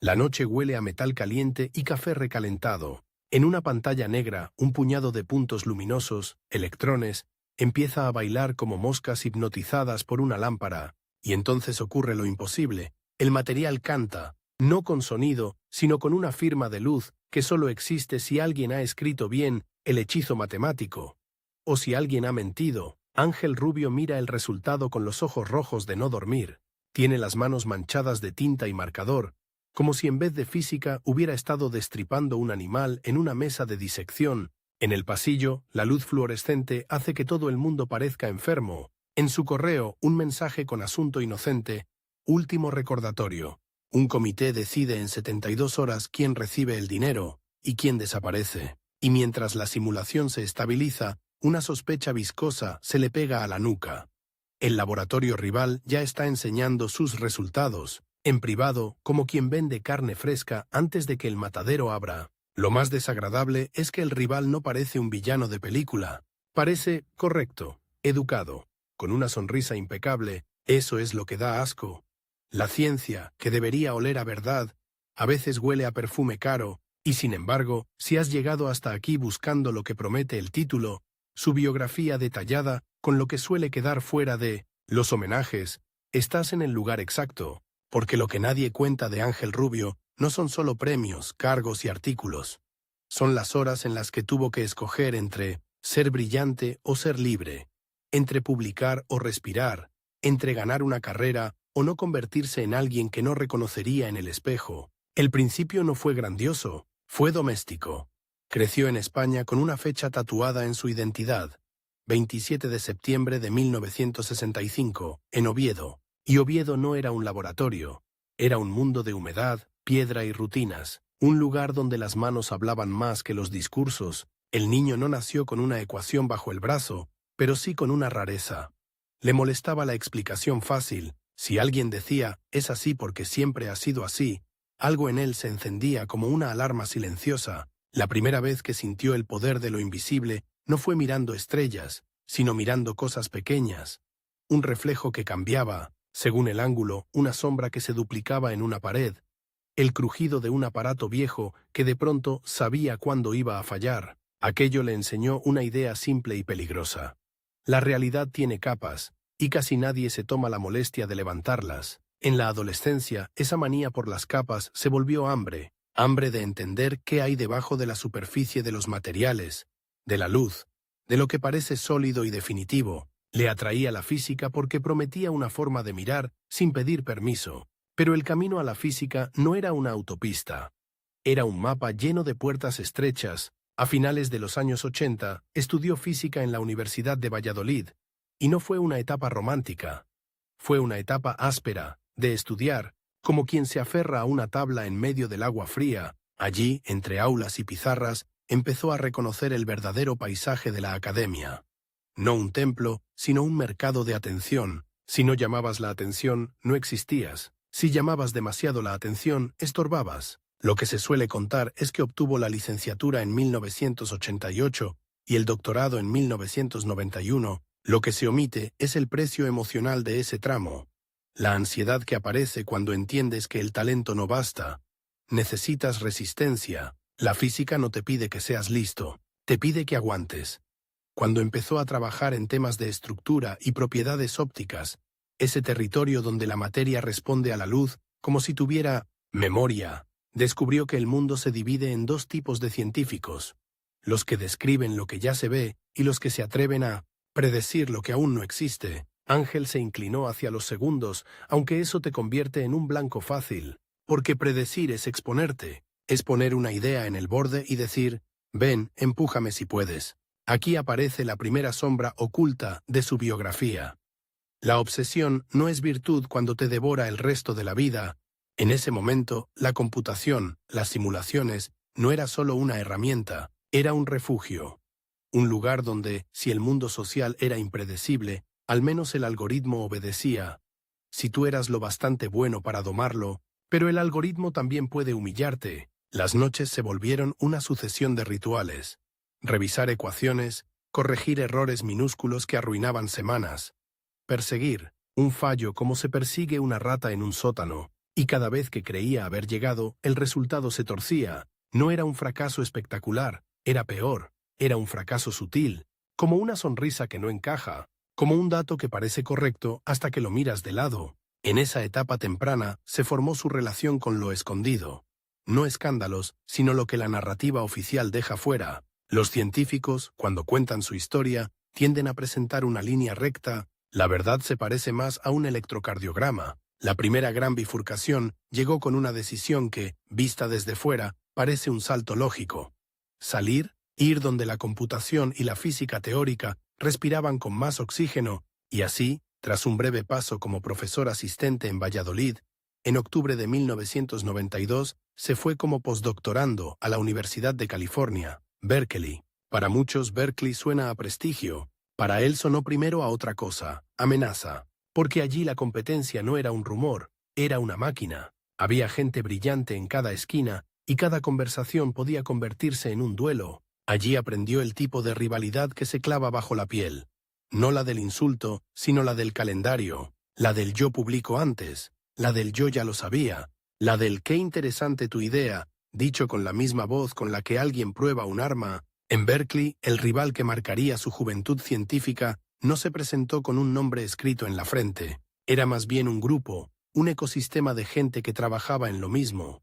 La noche huele a metal caliente y café recalentado. En una pantalla negra, un puñado de puntos luminosos, electrones, empieza a bailar como moscas hipnotizadas por una lámpara, y entonces ocurre lo imposible. El material canta, no con sonido, sino con una firma de luz que solo existe si alguien ha escrito bien el hechizo matemático. O si alguien ha mentido. Ángel Rubio mira el resultado con los ojos rojos de no dormir. Tiene las manos manchadas de tinta y marcador, como si en vez de física hubiera estado destripando un animal en una mesa de disección. En el pasillo, la luz fluorescente hace que todo el mundo parezca enfermo. En su correo, un mensaje con asunto inocente. Último recordatorio. Un comité decide en 72 horas quién recibe el dinero y quién desaparece. Y mientras la simulación se estabiliza, una sospecha viscosa se le pega a la nuca. El laboratorio rival ya está enseñando sus resultados, en privado, como quien vende carne fresca antes de que el matadero abra. Lo más desagradable es que el rival no parece un villano de película. Parece correcto, educado, con una sonrisa impecable. Eso es lo que da asco. La ciencia, que debería oler a verdad, a veces huele a perfume caro, y sin embargo, si has llegado hasta aquí buscando lo que promete el título, su biografía detallada, con lo que suele quedar fuera de los homenajes, estás en el lugar exacto, porque lo que nadie cuenta de Ángel Rubio no son solo premios, cargos y artículos. Son las horas en las que tuvo que escoger entre ser brillante o ser libre, entre publicar o respirar, entre ganar una carrera o no convertirse en alguien que no reconocería en el espejo. El principio no fue grandioso, fue doméstico. Creció en España con una fecha tatuada en su identidad, 27 de septiembre de 1965, en Oviedo. Y Oviedo no era un laboratorio, era un mundo de humedad, piedra y rutinas, un lugar donde las manos hablaban más que los discursos. El niño no nació con una ecuación bajo el brazo, pero sí con una rareza. Le molestaba la explicación fácil. Si alguien decía, es así porque siempre ha sido así, algo en él se encendía como una alarma silenciosa. La primera vez que sintió el poder de lo invisible no fue mirando estrellas, sino mirando cosas pequeñas. Un reflejo que cambiaba, según el ángulo, una sombra que se duplicaba en una pared, el crujido de un aparato viejo que de pronto sabía cuándo iba a fallar. Aquello le enseñó una idea simple y peligrosa. La realidad tiene capas, y casi nadie se toma la molestia de levantarlas. En la adolescencia, esa manía por las capas se volvió hambre de entender qué hay debajo de la superficie de los materiales, de la luz, de lo que parece sólido y definitivo. Le atraía la física porque prometía una forma de mirar sin pedir permiso. Pero el camino a la física no era una autopista. Era un mapa lleno de puertas estrechas. A finales de los años 80, estudió física en la Universidad de Valladolid, y no fue una etapa romántica. Fue una etapa áspera, de estudiar, como quien se aferra a una tabla en medio del agua fría. Allí, entre aulas y pizarras, empezó a reconocer el verdadero paisaje de la academia. No un templo, sino un mercado de atención. Si no llamabas la atención, no existías. Si llamabas demasiado la atención, estorbabas. Lo que se suele contar es que obtuvo la licenciatura en 1988 y el doctorado en 1991. Lo que se omite es el precio emocional de ese tramo. La ansiedad que aparece cuando entiendes que el talento no basta. Necesitas resistencia. La física no te pide que seas listo, te pide que aguantes. Cuando empezó a trabajar en temas de estructura y propiedades ópticas, ese territorio donde la materia responde a la luz como si tuviera memoria, descubrió que el mundo se divide en dos tipos de científicos: los que describen lo que ya se ve y los que se atreven a predecir lo que aún no existe. Ángel se inclinó hacia los segundos, aunque eso te convierte en un blanco fácil, porque predecir es exponerte, es poner una idea en el borde y decir, ven, empújame si puedes. Aquí aparece la primera sombra oculta de su biografía. La obsesión no es virtud cuando te devora el resto de la vida. En ese momento, la computación, las simulaciones, no era solo una herramienta, era un refugio. Un lugar donde, si el mundo social era impredecible, al menos el algoritmo obedecía. Si tú eras lo bastante bueno para domarlo, pero el algoritmo también puede humillarte. Las noches se volvieron una sucesión de rituales. Revisar ecuaciones, corregir errores minúsculos que arruinaban semanas. Perseguir un fallo como se persigue una rata en un sótano. Y cada vez que creía haber llegado, el resultado se torcía. No era un fracaso espectacular, era peor, era un fracaso sutil, como una sonrisa que no encaja, como un dato que parece correcto hasta que lo miras de lado. En esa etapa temprana se formó su relación con lo escondido. No escándalos, sino lo que la narrativa oficial deja fuera. Los científicos, cuando cuentan su historia, tienden a presentar una línea recta. La verdad se parece más a un electrocardiograma. La primera gran bifurcación llegó con una decisión que, vista desde fuera, parece un salto lógico. Salir, ir donde la computación y la física teórica respiraban con más oxígeno, y así, tras un breve paso como profesor asistente en Valladolid, en octubre de 1992 se fue como postdoctorando a la Universidad de California, Berkeley. Para muchos Berkeley suena a prestigio, para él sonó primero a otra cosa, amenaza. Porque allí la competencia no era un rumor, era una máquina. Había gente brillante en cada esquina y cada conversación podía convertirse en un duelo. Allí aprendió el tipo de rivalidad que se clava bajo la piel. No la del insulto, sino la del calendario, la del yo publico antes, la del yo ya lo sabía, la del qué interesante tu idea, dicho con la misma voz con la que alguien prueba un arma. En Berkeley, el rival que marcaría su juventud científica no se presentó con un nombre escrito en la frente. Era más bien un grupo, un ecosistema de gente que trabajaba en lo mismo.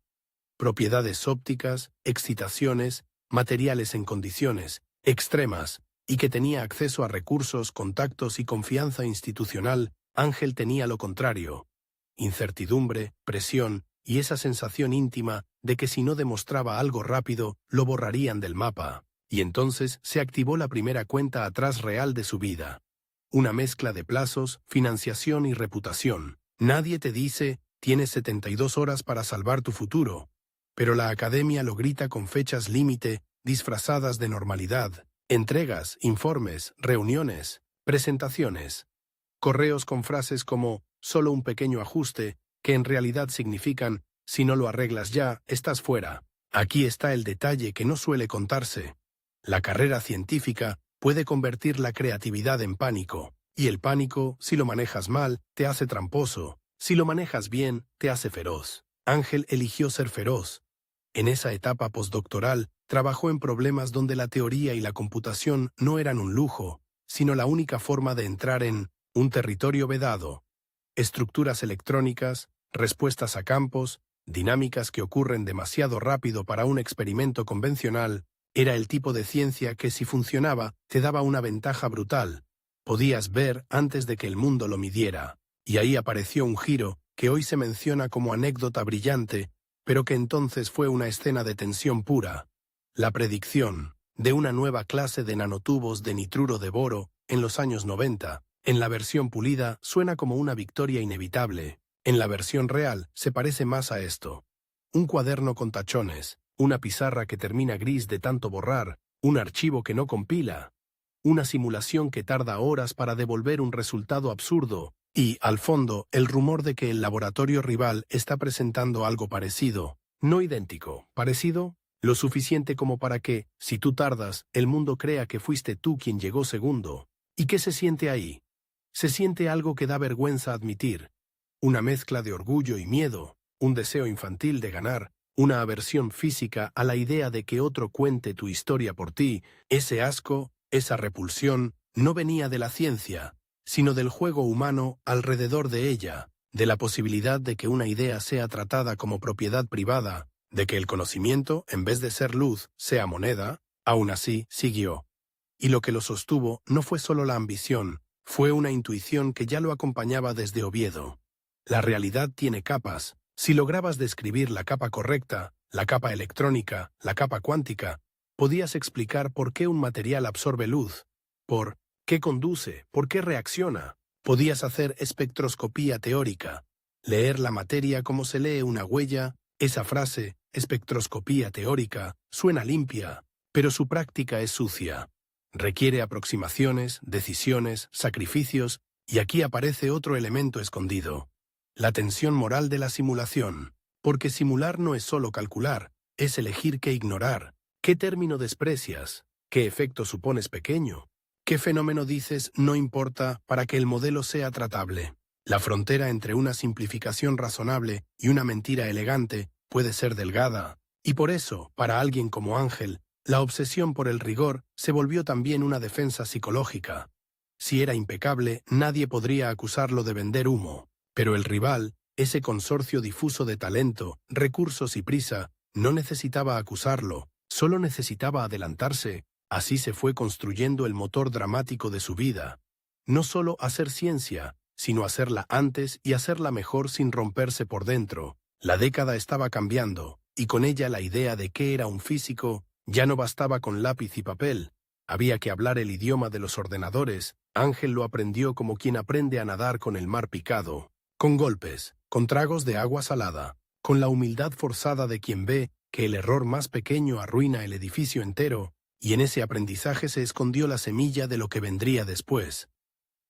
Propiedades ópticas, excitaciones, materiales en condiciones extremas, y que tenía acceso a recursos, contactos y confianza institucional. Ángel tenía lo contrario. Incertidumbre, presión y esa sensación íntima de que si no demostraba algo rápido, lo borrarían del mapa. Y entonces se activó la primera cuenta atrás real de su vida. Una mezcla de plazos, financiación y reputación. Nadie te dice, tienes 72 horas para salvar tu futuro. Pero la academia lo grita con fechas límite, disfrazadas de normalidad. Entregas, informes, reuniones, presentaciones. Correos con frases como, solo un pequeño ajuste, que en realidad significan, si no lo arreglas ya, estás fuera. Aquí está el detalle que no suele contarse. La carrera científica puede convertir la creatividad en pánico, y el pánico, si lo manejas mal, te hace tramposo, si lo manejas bien, te hace feroz. Ángel eligió ser feroz. En esa etapa postdoctoral, trabajó en problemas donde la teoría y la computación no eran un lujo, sino la única forma de entrar en un territorio vedado. Estructuras electrónicas, respuestas a campos, dinámicas que ocurren demasiado rápido para un experimento convencional. Era el tipo de ciencia que, si funcionaba, te daba una ventaja brutal. Podías ver antes de que el mundo lo midiera. Y ahí apareció un giro que hoy se menciona como anécdota brillante, pero que entonces fue una escena de tensión pura. La predicción de una nueva clase de nanotubos de nitruro de boro en los años 90. En la versión pulida suena como una victoria inevitable. En la versión real se parece más a esto. Un cuaderno con tachones. Una pizarra que termina gris de tanto borrar, un archivo que no compila, una simulación que tarda horas para devolver un resultado absurdo, y, al fondo, el rumor de que el laboratorio rival está presentando algo parecido, no idéntico, parecido, lo suficiente como para que, si tú tardas, el mundo crea que fuiste tú quien llegó segundo. ¿Y qué se siente ahí? Se siente algo que da vergüenza admitir, una mezcla de orgullo y miedo, un deseo infantil de ganar, una aversión física a la idea de que otro cuente tu historia por ti. Ese asco, esa repulsión, no venía de la ciencia, sino del juego humano alrededor de ella, de la posibilidad de que una idea sea tratada como propiedad privada, de que el conocimiento, en vez de ser luz, sea moneda. Aún así, siguió. Y lo que lo sostuvo no fue solo la ambición, fue una intuición que ya lo acompañaba desde Oviedo. La realidad tiene capas. Si lograbas describir la capa correcta, la capa electrónica, la capa cuántica, podías explicar por qué un material absorbe luz, por qué conduce, por qué reacciona. Podías hacer espectroscopía teórica, leer la materia como se lee una huella. Esa frase, espectroscopía teórica, suena limpia, pero su práctica es sucia. Requiere aproximaciones, decisiones, sacrificios, y aquí aparece otro elemento escondido. La tensión moral de la simulación, porque simular no es solo calcular, es elegir qué ignorar, qué término desprecias, qué efecto supones pequeño, qué fenómeno dices no importa para que el modelo sea tratable. La frontera entre una simplificación razonable y una mentira elegante puede ser delgada, y por eso, para alguien como Ángel, la obsesión por el rigor se volvió también una defensa psicológica. Si era impecable, nadie podría acusarlo de vender humo, pero el rival, ese consorcio difuso de talento, recursos y prisa, no necesitaba acusarlo, solo necesitaba adelantarse. Así se fue construyendo el motor dramático de su vida. No solo hacer ciencia, sino hacerla antes y hacerla mejor sin romperse por dentro. La década estaba cambiando, y con ella la idea de qué era un físico. Ya no bastaba con lápiz y papel. Había que hablar el idioma de los ordenadores. Ángel lo aprendió como quien aprende a nadar con el mar picado, con golpes, con tragos de agua salada, con la humildad forzada de quien ve que el error más pequeño arruina el edificio entero, y en ese aprendizaje se escondió la semilla de lo que vendría después.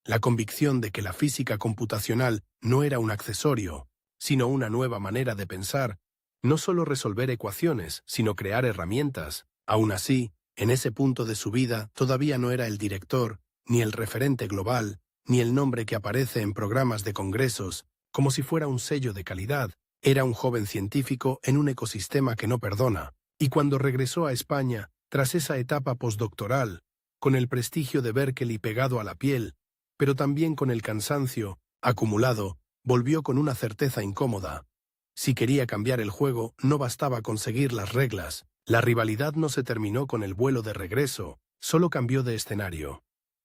La convicción de que la física computacional no era un accesorio, sino una nueva manera de pensar, no solo resolver ecuaciones, sino crear herramientas. Aún así, en ese punto de su vida todavía no era el director, ni el referente global, ni el nombre que aparece en programas de congresos, como si fuera un sello de calidad. Era un joven científico en un ecosistema que no perdona, y cuando regresó a España, tras esa etapa postdoctoral, con el prestigio de Berkeley pegado a la piel, pero también con el cansancio acumulado, volvió con una certeza incómoda. Si quería cambiar el juego, no bastaba con seguir las reglas. La rivalidad no se terminó con el vuelo de regreso, solo cambió de escenario.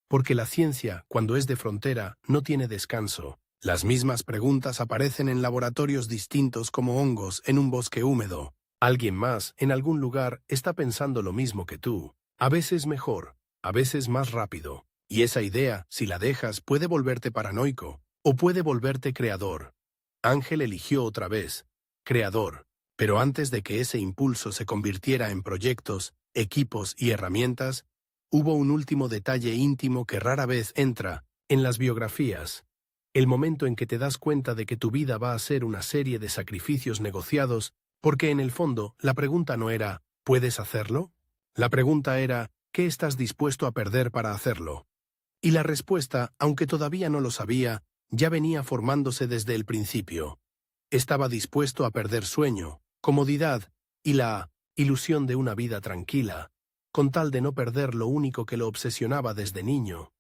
Porque la ciencia, cuando es de frontera, no tiene descanso. Las mismas preguntas aparecen en laboratorios distintos como hongos en un bosque húmedo. Alguien más, en algún lugar, está pensando lo mismo que tú. A veces mejor, a veces más rápido. Y esa idea, si la dejas, puede volverte paranoico, o puede volverte creador. Ángel eligió otra vez, creador, pero antes de que ese impulso se convirtiera en proyectos, equipos y herramientas, hubo un último detalle íntimo que rara vez entra en las biografías. El momento en que te das cuenta de que tu vida va a ser una serie de sacrificios negociados, porque en el fondo la pregunta no era ¿puedes hacerlo? La pregunta era ¿qué estás dispuesto a perder para hacerlo? Y la respuesta, aunque todavía no lo sabía, ya venía formándose desde el principio. Estaba dispuesto a perder sueño, comodidad y la ilusión de una vida tranquila, con tal de no perder lo único que lo obsesionaba desde niño,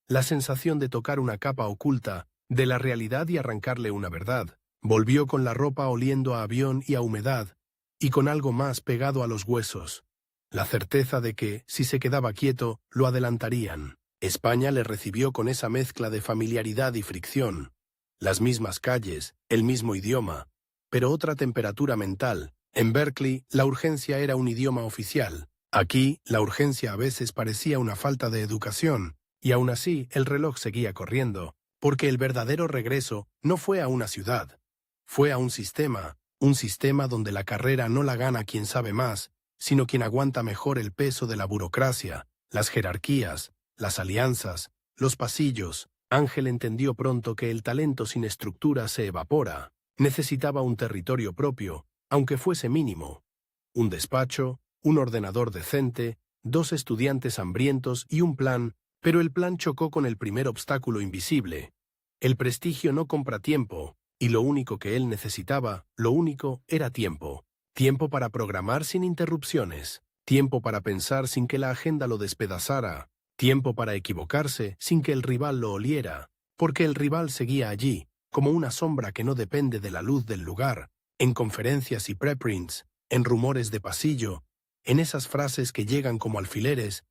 la sensación de tocar una capa oculta de la realidad y arrancarle una verdad. Volvió con la ropa oliendo a avión y a humedad, y con algo más pegado a los huesos, la certeza de que, si se quedaba quieto, lo adelantarían. España le recibió con esa mezcla de familiaridad y fricción. Las mismas calles, el mismo idioma, pero otra temperatura mental. En Berkeley, la urgencia era un idioma oficial. Aquí, la urgencia a veces parecía una falta de educación, y aún así el reloj seguía corriendo, porque el verdadero regreso no fue a una ciudad. Fue a un sistema donde la carrera no la gana quien sabe más, sino quien aguanta mejor el peso de la burocracia, las jerarquías, las alianzas, los pasillos. Ángel entendió pronto que el talento sin estructura se evapora. Necesitaba un territorio propio, aunque fuese mínimo. Un despacho, un ordenador decente, 2 estudiantes hambrientos y un plan, pero el plan chocó con el primer obstáculo invisible. El prestigio no compra tiempo, y lo único que él necesitaba, era tiempo. Tiempo para programar sin interrupciones, tiempo para pensar sin que la agenda lo despedazara, tiempo para equivocarse sin que el rival lo oliera, porque el rival seguía allí, como una sombra que no depende de la luz del lugar, en conferencias y preprints, en rumores de pasillo, en esas frases que llegan como alfileres.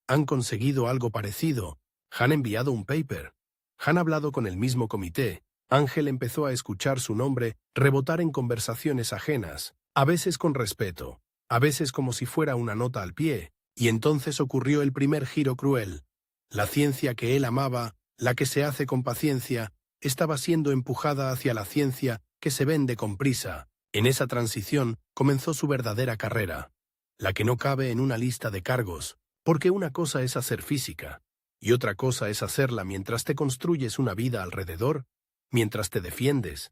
Han conseguido algo parecido, han enviado un paper, han hablado con el mismo comité. Ángel empezó a escuchar su nombre rebotar en conversaciones ajenas, a veces con respeto, a veces como si fuera una nota al pie, y entonces ocurrió el primer giro cruel. La ciencia que él amaba, la que se hace con paciencia, estaba siendo empujada hacia la ciencia que se vende con prisa. En esa transición comenzó su verdadera carrera, la que no cabe en una lista de cargos, porque una cosa es hacer física, y otra cosa es hacerla mientras te construyes una vida alrededor, mientras te defiendes,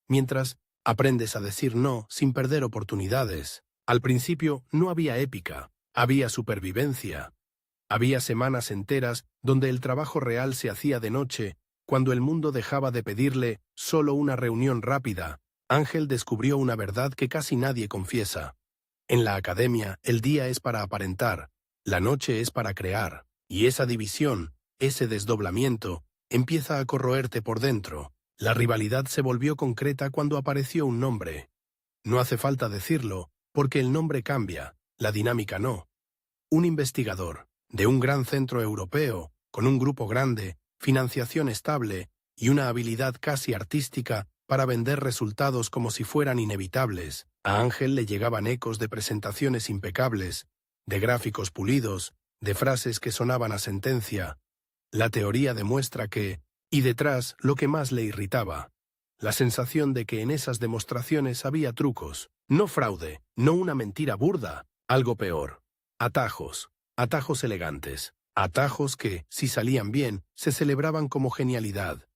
mientras aprendes a decir no sin perder oportunidades. Al principio no había épica, había supervivencia. Había semanas enteras donde el trabajo real se hacía de noche Cuando el mundo dejaba de pedirle solo una reunión rápida, Ángel descubrió una verdad que casi nadie confiesa. En la academia, el día es para aparentar, la noche es para crear, y esa división, ese desdoblamiento, empieza a corroerte por dentro. La rivalidad se volvió concreta cuando apareció un nombre. No hace falta decirlo, porque el nombre cambia, la dinámica no. Un investigador, de un gran centro europeo, con un grupo grande, financiación estable y una habilidad casi artística para vender resultados como si fueran inevitables. A Ángel le llegaban ecos de presentaciones impecables, de gráficos pulidos, de frases que sonaban a sentencia. La teoría demuestra que, y detrás lo que más le irritaba, la sensación de que en esas demostraciones había trucos, no fraude, no una mentira burda, algo peor. Atajos, atajos elegantes, atajos que, si salían bien, se celebraban como genialidad,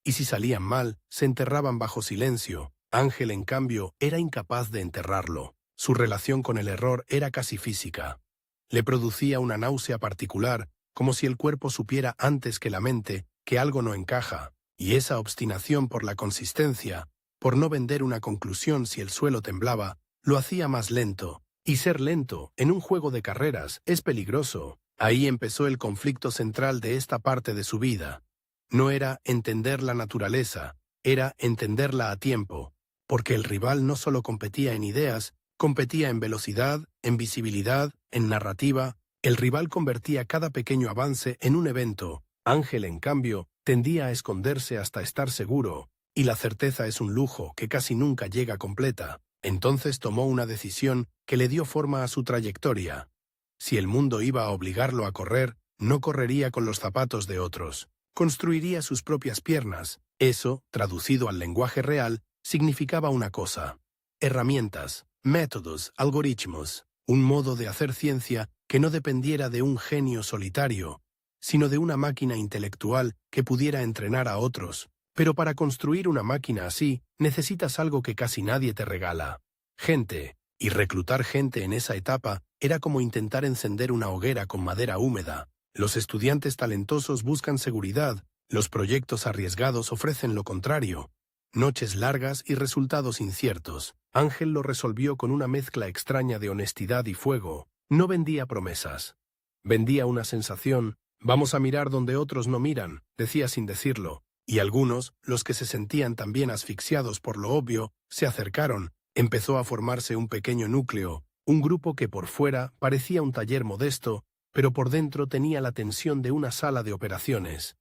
y si salían mal, se enterraban bajo silencio. Ángel, en cambio, era incapaz de enterrarlo. Su relación con el error era casi física. Le producía una náusea particular, como si el cuerpo supiera antes que la mente que algo no encaja, y esa obstinación por la consistencia, por no vender una conclusión si el suelo temblaba, lo hacía más lento, y ser lento, en un juego de carreras, es peligroso. Ahí empezó el conflicto central de esta parte de su vida. No era entender la naturaleza, era entenderla a tiempo, porque el rival no solo competía en ideas, competía en velocidad, en visibilidad, en narrativa. El rival convertía cada pequeño avance en un evento. Ángel, en cambio, tendía a esconderse hasta estar seguro, y la certeza es un lujo que casi nunca llega completa. Entonces tomó una decisión que le dio forma a su trayectoria. Si el mundo iba a obligarlo a correr, no correría con los zapatos de otros. Construiría sus propias piernas. Eso, traducido al lenguaje real, significaba una cosa: herramientas, métodos, algoritmos, un modo de hacer ciencia que no dependiera de un genio solitario, sino de una máquina intelectual que pudiera entrenar a otros. Pero para construir una máquina así, necesitas algo que casi nadie te regala: gente, y reclutar gente en esa etapa era como intentar encender una hoguera con madera húmeda. Los estudiantes talentosos buscan seguridad, los proyectos arriesgados ofrecen lo contrario. Noches largas y resultados inciertos. Ángel lo resolvió con una mezcla extraña de honestidad y fuego. No vendía promesas. Vendía una sensación. Vamos a mirar donde otros no miran, decía sin decirlo. Y algunos, los que se sentían también asfixiados por lo obvio, se acercaron. Empezó a formarse un pequeño núcleo, un grupo que por fuera parecía un taller modesto, pero por dentro tenía la tensión de una sala de operaciones.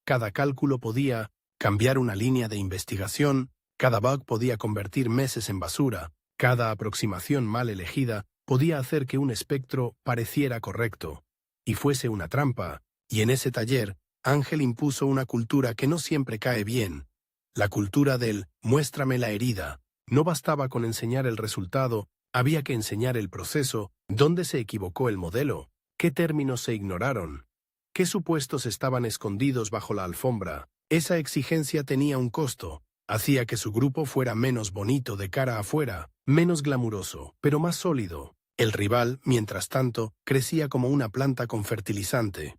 Cada cálculo podía cambiar una línea de investigación, cada bug podía convertir meses en basura, cada aproximación mal elegida podía hacer que un espectro pareciera correcto, y fuese una trampa. Y en ese taller, Ángel impuso una cultura que no siempre cae bien, la cultura del «muéstrame la herida». No bastaba con enseñar el resultado, había que enseñar el proceso, dónde se equivocó el modelo, qué términos se ignoraron, qué supuestos estaban escondidos bajo la alfombra. Esa exigencia tenía un costo, hacía que su grupo fuera menos bonito de cara afuera, menos glamuroso, pero más sólido. El rival, mientras tanto, crecía como una planta con fertilizante.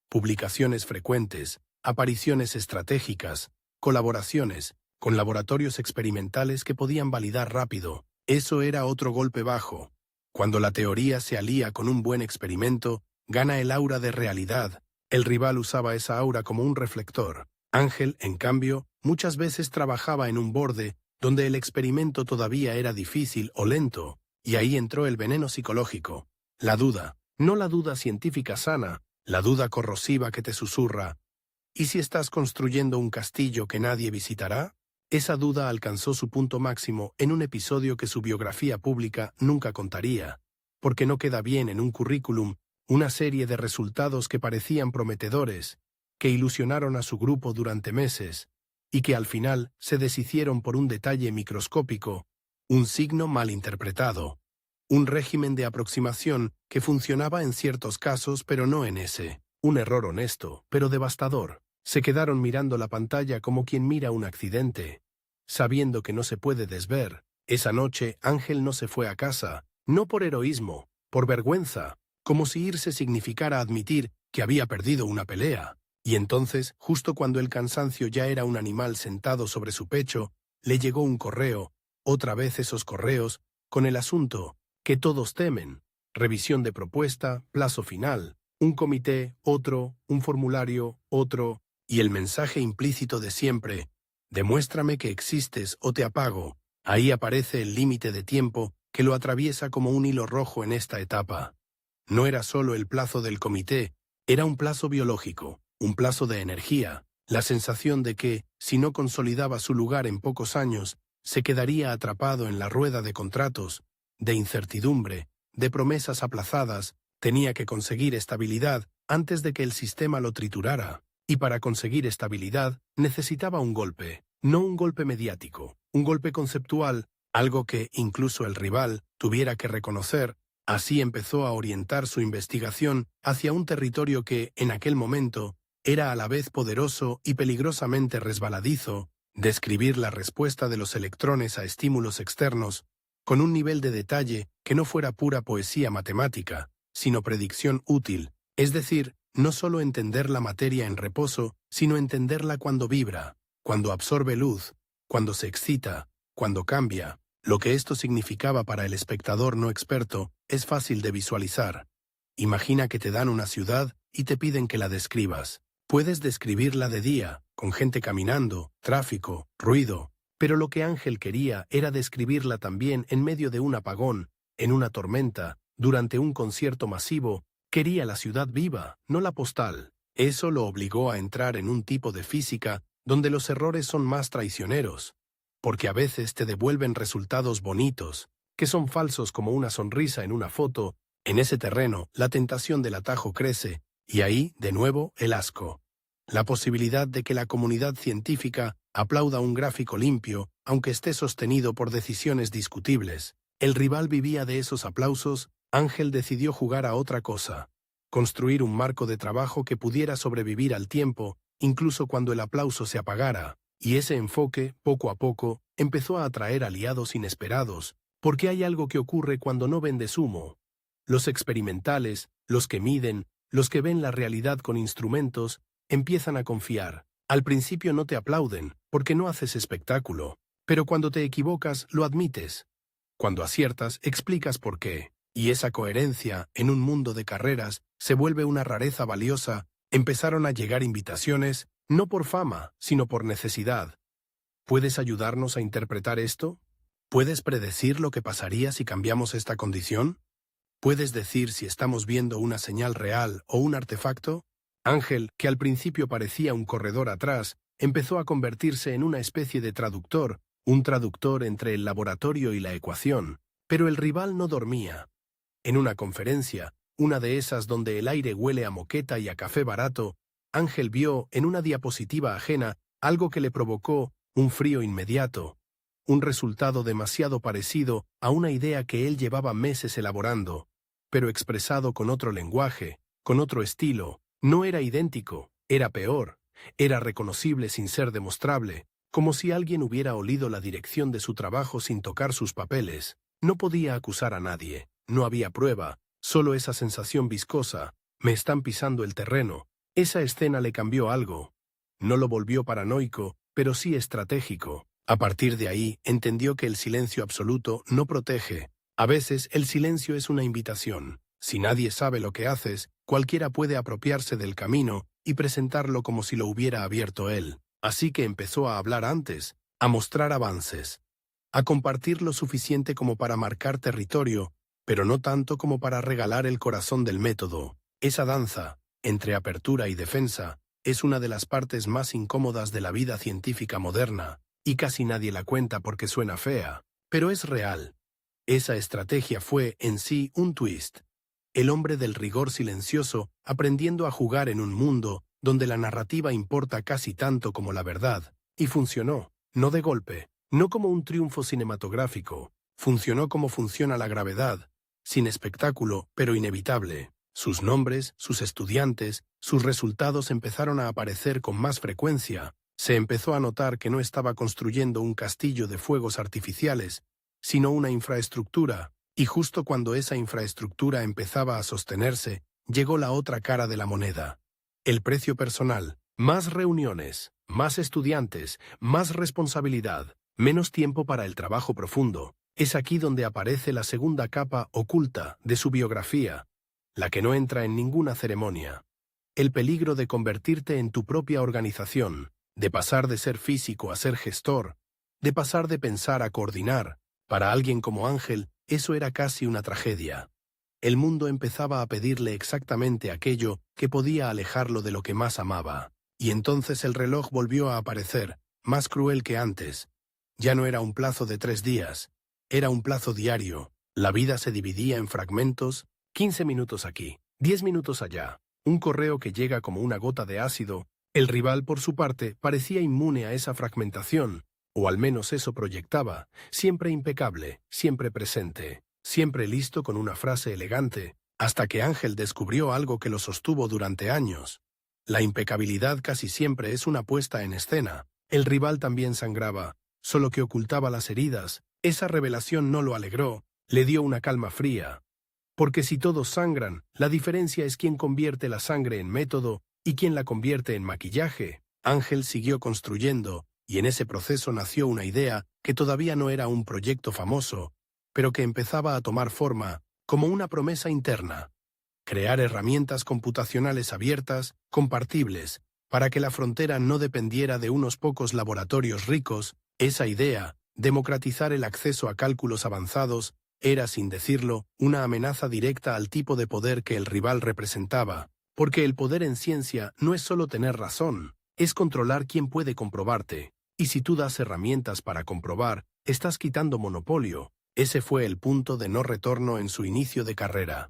Publicaciones frecuentes, apariciones estratégicas, colaboraciones, con laboratorios experimentales que podían validar rápido. Eso era otro golpe bajo. Cuando la teoría se alía con un buen experimento, gana el aura de realidad. El rival usaba esa aura como un reflector. Ángel, en cambio, muchas veces trabajaba en un borde donde el experimento todavía era difícil o lento, y ahí entró el veneno psicológico. La duda, no la duda científica sana, la duda corrosiva que te susurra: ¿y si estás construyendo un castillo que nadie visitará? Esa duda alcanzó su punto máximo en un episodio que su biografía pública nunca contaría, porque no queda bien en un currículum una serie de resultados que parecían prometedores, que ilusionaron a su grupo durante meses, y que al final se deshicieron por un detalle microscópico, un signo mal interpretado, un régimen de aproximación que funcionaba en ciertos casos pero no en ese, un error honesto, pero devastador. Se quedaron mirando la pantalla como quien mira un accidente, sabiendo que no se puede desver. Esa noche Ángel no se fue a casa, no por heroísmo, por vergüenza, como si irse significara admitir que había perdido una pelea. Y entonces, justo cuando el cansancio ya era un animal sentado sobre su pecho, le llegó un correo, otra vez esos correos, con el asunto que todos temen: revisión de propuesta, plazo final, un comité, otro, un formulario, otro, y el mensaje implícito de siempre: demuéstrame que existes o te apago. Ahí aparece el límite de tiempo que lo atraviesa como un hilo rojo en esta etapa. No era solo el plazo del comité, era un plazo biológico, un plazo de energía, la sensación de que, si no consolidaba su lugar en pocos años, se quedaría atrapado en la rueda de contratos, de incertidumbre, de promesas aplazadas. Tenía que conseguir estabilidad antes de que el sistema lo triturara, y para conseguir estabilidad necesitaba un golpe, no un golpe mediático, un golpe conceptual, algo que incluso el rival tuviera que reconocer. Así empezó a orientar su investigación hacia un territorio que, en aquel momento, era a la vez poderoso y peligrosamente resbaladizo: describir la respuesta de los electrones a estímulos externos, con un nivel de detalle que no fuera pura poesía matemática, sino predicción útil, es decir, no solo entender la materia en reposo, sino entenderla cuando vibra, cuando absorbe luz, cuando se excita, cuando cambia. Lo que esto significaba para el espectador no experto es fácil de visualizar. Imagina que te dan una ciudad y te piden que la describas. Puedes describirla de día, con gente caminando, tráfico, ruido, pero lo que Ángel quería era describirla también en medio de un apagón, en una tormenta, durante un concierto masivo. Quería la ciudad viva, no la postal. Eso lo obligó a entrar en un tipo de física donde los errores son más traicioneros, porque a veces te devuelven resultados bonitos, que son falsos como una sonrisa en una foto. En ese terreno, la tentación del atajo crece, y ahí, de nuevo, el asco. La posibilidad de que la comunidad científica aplauda un gráfico limpio, aunque esté sostenido por decisiones discutibles. El rival vivía de esos aplausos. Ángel decidió jugar a otra cosa: construir un marco de trabajo que pudiera sobrevivir al tiempo, incluso cuando el aplauso se apagara. Y ese enfoque, poco a poco, empezó a atraer aliados inesperados, porque hay algo que ocurre cuando no vendes humo. Los experimentales, los que miden, los que ven la realidad con instrumentos, empiezan a confiar. Al principio no te aplauden, porque no haces espectáculo, pero cuando te equivocas, lo admites. Cuando aciertas, explicas por qué. Y esa coherencia, en un mundo de carreras, se vuelve una rareza valiosa. Empezaron a llegar invitaciones, no por fama, sino por necesidad. ¿Puedes ayudarnos a interpretar esto? ¿Puedes predecir lo que pasaría si cambiamos esta condición? ¿Puedes decir si estamos viendo una señal real o un artefacto? Ángel, que al principio parecía un corredor atrás, empezó a convertirse en una especie de traductor, un traductor entre el laboratorio y la ecuación. Pero el rival no dormía. En una conferencia, una de esas donde el aire huele a moqueta y a café barato, Ángel vio, en una diapositiva ajena, algo que le provocó un frío inmediato, un resultado demasiado parecido a una idea que él llevaba meses elaborando, pero expresado con otro lenguaje, con otro estilo. No era idéntico, era peor, era reconocible sin ser demostrable, como si alguien hubiera olido la dirección de su trabajo sin tocar sus papeles. No podía acusar a nadie, no había prueba, solo esa sensación viscosa: me están pisando el terreno. Esa escena le cambió algo. No lo volvió paranoico, pero sí estratégico. A partir de ahí, entendió que el silencio absoluto no protege. A veces, el silencio es una invitación. Si nadie sabe lo que haces, cualquiera puede apropiarse del camino y presentarlo como si lo hubiera abierto él. Así que empezó a hablar antes, a mostrar avances, a compartir lo suficiente como para marcar territorio, pero no tanto como para regalar el corazón del método. Esa danza, entre apertura y defensa, es una de las partes más incómodas de la vida científica moderna, y casi nadie la cuenta porque suena fea, pero es real. Esa estrategia fue, en sí, un twist. El hombre del rigor silencioso aprendiendo a jugar en un mundo donde la narrativa importa casi tanto como la verdad, y funcionó, no de golpe, no como un triunfo cinematográfico, funcionó como funciona la gravedad, sin espectáculo, pero inevitable. Sus nombres, sus estudiantes, sus resultados empezaron a aparecer con más frecuencia. Se empezó a notar que no estaba construyendo un castillo de fuegos artificiales, sino una infraestructura, y justo cuando esa infraestructura empezaba a sostenerse, llegó la otra cara de la moneda: el precio personal. Más reuniones, más estudiantes, más responsabilidad, menos tiempo para el trabajo profundo. Es aquí donde aparece la segunda capa oculta de su biografía, la que no entra en ninguna ceremonia. El peligro de convertirte en tu propia organización, de pasar de ser físico a ser gestor, de pasar de pensar a coordinar. Para alguien como Ángel, eso era casi una tragedia. El mundo empezaba a pedirle exactamente aquello que podía alejarlo de lo que más amaba. Y entonces el reloj volvió a aparecer, más cruel que antes. Ya no era un plazo de 3 días, era un plazo diario. La vida se dividía en fragmentos, 15 minutos aquí, 10 minutos allá. Un correo que llega como una gota de ácido. El rival, por su parte, parecía inmune a esa fragmentación, o al menos eso proyectaba, siempre impecable, siempre presente, siempre listo con una frase elegante, hasta que Ángel descubrió algo que lo sostuvo durante años. La impecabilidad casi siempre es una puesta en escena. El rival también sangraba, solo que ocultaba las heridas. Esa revelación no lo alegró, le dio una calma fría. Porque si todos sangran, la diferencia es quién convierte la sangre en método y quién la convierte en maquillaje. Ángel siguió construyendo, y en ese proceso nació una idea que todavía no era un proyecto famoso, pero que empezaba a tomar forma como una promesa interna. Crear herramientas computacionales abiertas, compartibles, para que la frontera no dependiera de unos pocos laboratorios ricos. Esa idea, democratizar el acceso a cálculos avanzados, era, sin decirlo, una amenaza directa al tipo de poder que el rival representaba, porque el poder en ciencia no es solo tener razón, es controlar quién puede comprobarte, y si tú das herramientas para comprobar, estás quitando monopolio. Ese fue el punto de no retorno en su inicio de carrera.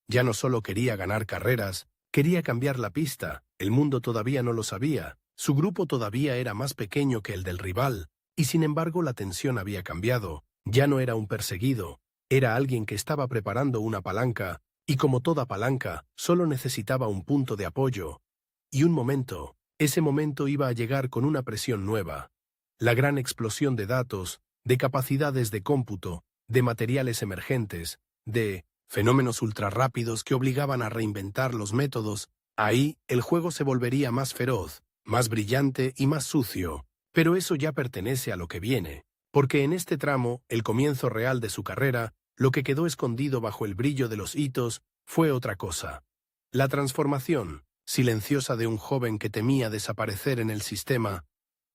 Ya no solo quería ganar carreras, quería cambiar la pista. El mundo todavía no lo sabía, su grupo todavía era más pequeño que el del rival, y sin embargo la tensión había cambiado. Ya no era un perseguido, era alguien que estaba preparando una palanca, y como toda palanca, solo necesitaba un punto de apoyo. Y un momento, ese momento iba a llegar con una presión nueva. La gran explosión de datos, de capacidades de cómputo, de materiales emergentes, de fenómenos ultrarrápidos que obligaban a reinventar los métodos. Ahí, el juego se volvería más feroz, más brillante y más sucio. Pero eso ya pertenece a lo que viene, porque en este tramo, el comienzo real de su carrera, lo que quedó escondido bajo el brillo de los hitos, fue otra cosa. La transformación, silenciosa de un joven que temía desaparecer en el sistema,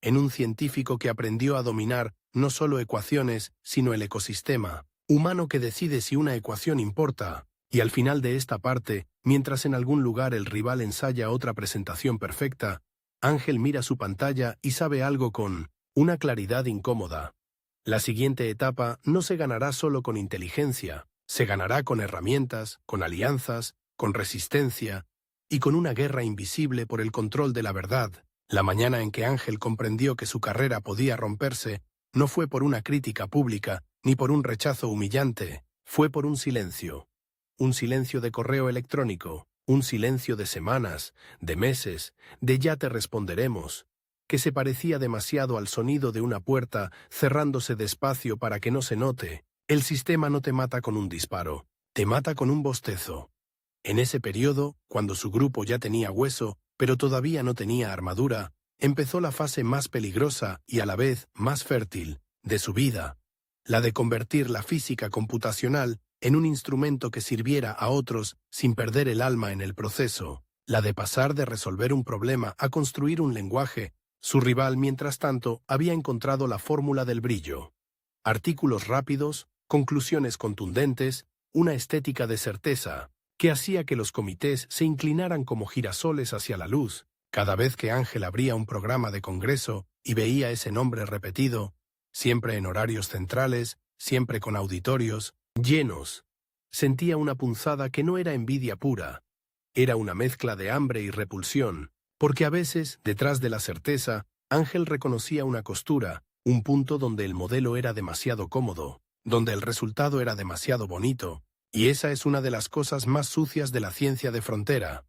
en un científico que aprendió a dominar no solo ecuaciones, sino el ecosistema humano que decide si una ecuación importa. Y al final de esta parte, mientras en algún lugar el rival ensaya otra presentación perfecta, Ángel mira su pantalla y sabe algo con una claridad incómoda. La siguiente etapa no se ganará solo con inteligencia, se ganará con herramientas, con alianzas, con resistencia y con una guerra invisible por el control de la verdad. La mañana en que Ángel comprendió que su carrera podía romperse, no fue por una crítica pública ni por un rechazo humillante, fue por un silencio de correo electrónico, un silencio de semanas, de meses, de ya te responderemos, que se parecía demasiado al sonido de una puerta cerrándose despacio para que no se note. El sistema no te mata con un disparo, te mata con un bostezo. En ese periodo, cuando su grupo ya tenía hueso, pero todavía no tenía armadura, empezó la fase más peligrosa y a la vez más fértil de su vida, la de convertir la física computacional en un instrumento que sirviera a otros sin perder el alma en el proceso, la de pasar de resolver un problema a construir un lenguaje. Su rival, mientras tanto, había encontrado la fórmula del brillo. Artículos rápidos, conclusiones contundentes, una estética de certeza, que hacía que los comités se inclinaran como girasoles hacia la luz. Cada vez que Ángel abría un programa de congreso y veía ese nombre repetido, siempre en horarios centrales, siempre con auditorios llenos, sentía una punzada que no era envidia pura, era una mezcla de hambre y repulsión, porque a veces, detrás de la certeza, Ángel reconocía una costura, un punto donde el modelo era demasiado cómodo, donde el resultado era demasiado bonito, y esa es una de las cosas más sucias de la ciencia de frontera.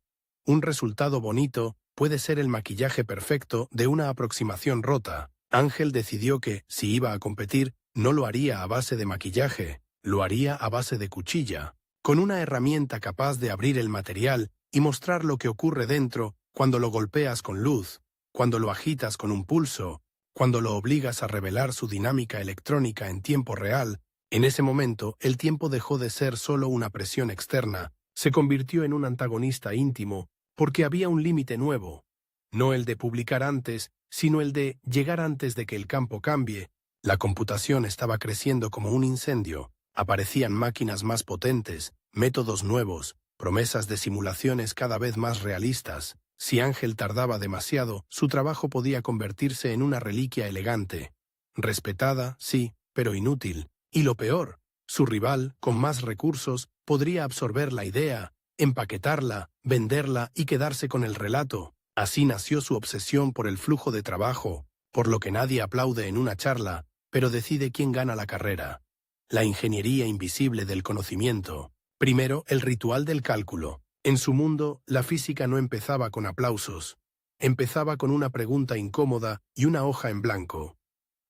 Un resultado bonito puede ser el maquillaje perfecto de una aproximación rota. Ángel decidió que, si iba a competir, no lo haría a base de maquillaje, lo haría a base de cuchilla, con una herramienta capaz de abrir el material y mostrar lo que ocurre dentro cuando lo golpeas con luz, cuando lo agitas con un pulso, cuando lo obligas a revelar su dinámica electrónica en tiempo real, en ese momento el tiempo dejó de ser solo una presión externa, se convirtió en un antagonista íntimo, porque había un límite nuevo, no el de publicar antes, sino el de llegar antes de que el campo cambie. La computación estaba creciendo como un incendio, aparecían máquinas más potentes, métodos nuevos, promesas de simulaciones cada vez más realistas. Si Ángel tardaba demasiado, su trabajo podía convertirse en una reliquia elegante. Respetada, sí, pero inútil. Y lo peor, su rival, con más recursos, podría absorber la idea, empaquetarla, venderla y quedarse con el relato. Así nació su obsesión por el flujo de trabajo, por lo que nadie aplaude en una charla, pero decide quién gana la carrera. La ingeniería invisible del conocimiento. Primero, el ritual del cálculo. En su mundo, la física no empezaba con aplausos. Empezaba con una pregunta incómoda y una hoja en blanco.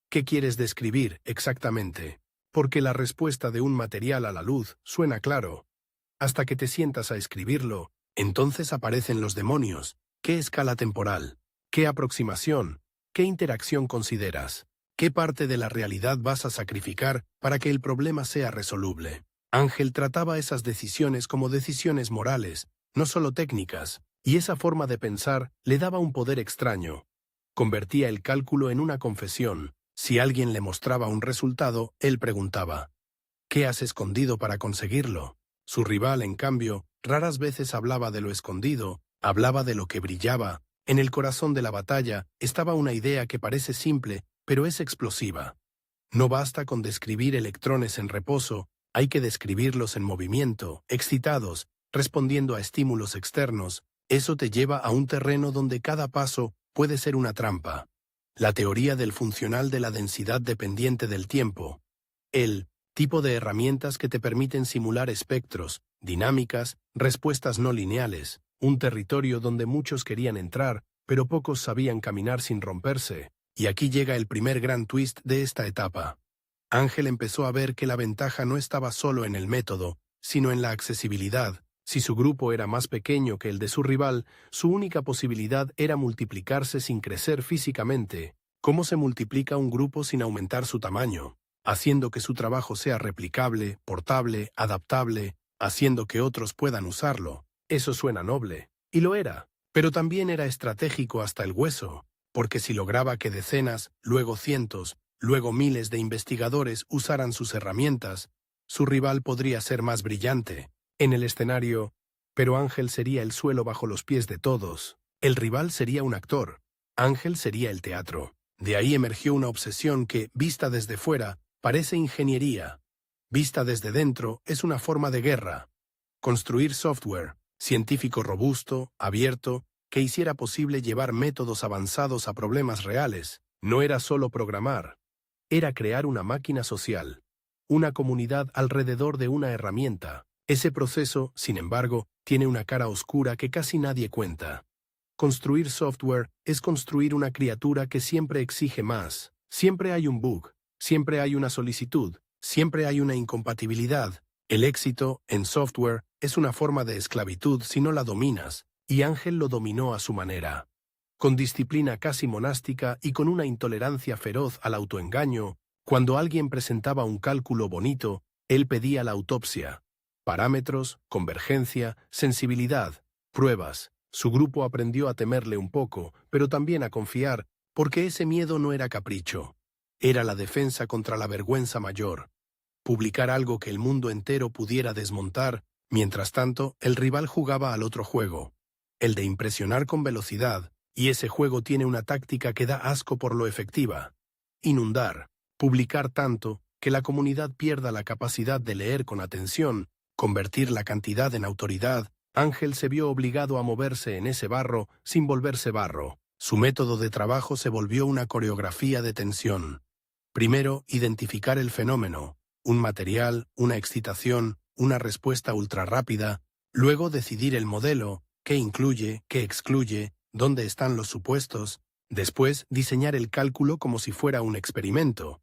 ¿Qué quieres describir exactamente? Porque la respuesta de un material a la luz suena claro. Hasta que te sientas a escribirlo, entonces aparecen los demonios. ¿Qué escala temporal? ¿Qué aproximación? ¿Qué interacción consideras? ¿Qué parte de la realidad vas a sacrificar para que el problema sea resoluble? Ángel trataba esas decisiones como decisiones morales, no solo técnicas, y esa forma de pensar le daba un poder extraño. Convertía el cálculo en una confesión. Si alguien le mostraba un resultado, él preguntaba, ¿qué has escondido para conseguirlo? Su rival, en cambio, raras veces hablaba de lo escondido, hablaba de lo que brillaba. En el corazón de la batalla estaba una idea que parece simple, pero es explosiva. No basta con describir electrones en reposo, hay que describirlos en movimiento, excitados, respondiendo a estímulos externos. Eso te lleva a un terreno donde cada paso puede ser una trampa. La teoría del funcional de la densidad dependiente del tiempo. El tipo de herramientas que te permiten simular espectros, dinámicas, respuestas no lineales, un territorio donde muchos querían entrar, pero pocos sabían caminar sin romperse. Y aquí llega el primer gran twist de esta etapa. Ángel empezó a ver que la ventaja no estaba solo en el método, sino en la accesibilidad. Si su grupo era más pequeño que el de su rival, su única posibilidad era multiplicarse sin crecer físicamente. ¿Cómo se multiplica un grupo sin aumentar su tamaño? Haciendo que su trabajo sea replicable, portable, adaptable, haciendo que otros puedan usarlo. Eso suena noble. Y lo era. Pero también era estratégico hasta el hueso, porque si lograba que decenas, luego cientos, luego miles de investigadores usaran sus herramientas, su rival podría ser más brillante en el escenario, pero Ángel sería el suelo bajo los pies de todos. El rival sería un actor, Ángel sería el teatro. De ahí emergió una obsesión que, vista desde fuera, parece ingeniería. Vista desde dentro, es una forma de guerra. Construir software, científico robusto, abierto, que hiciera posible llevar métodos avanzados a problemas reales. No era solo programar. Era crear una máquina social, una comunidad alrededor de una herramienta. Ese proceso, sin embargo, tiene una cara oscura que casi nadie cuenta. Construir software es construir una criatura que siempre exige más. Siempre hay un bug, siempre hay una solicitud, siempre hay una incompatibilidad. El éxito, en software, es una forma de esclavitud si no la dominas, y Ángel lo dominó a su manera. Con disciplina casi monástica y con una intolerancia feroz al autoengaño, cuando alguien presentaba un cálculo bonito, él pedía la autopsia. Parámetros, convergencia, sensibilidad, pruebas. Su grupo aprendió a temerle un poco, pero también a confiar, porque ese miedo no era capricho. Era la defensa contra la vergüenza mayor. Publicar algo que el mundo entero pudiera desmontar. Mientras tanto, el rival jugaba al otro juego, el de impresionar con velocidad. Y ese juego tiene una táctica que da asco por lo efectiva. Inundar. Publicar tanto que la comunidad pierda la capacidad de leer con atención, convertir la cantidad en autoridad. Ángel se vio obligado a moverse en ese barro sin volverse barro. Su método de trabajo se volvió una coreografía de tensión. Primero, identificar el fenómeno, un material, una excitación, una respuesta ultrarrápida. Luego, decidir el modelo, qué incluye, qué excluye, dónde están los supuestos. Después, diseñar el cálculo como si fuera un experimento.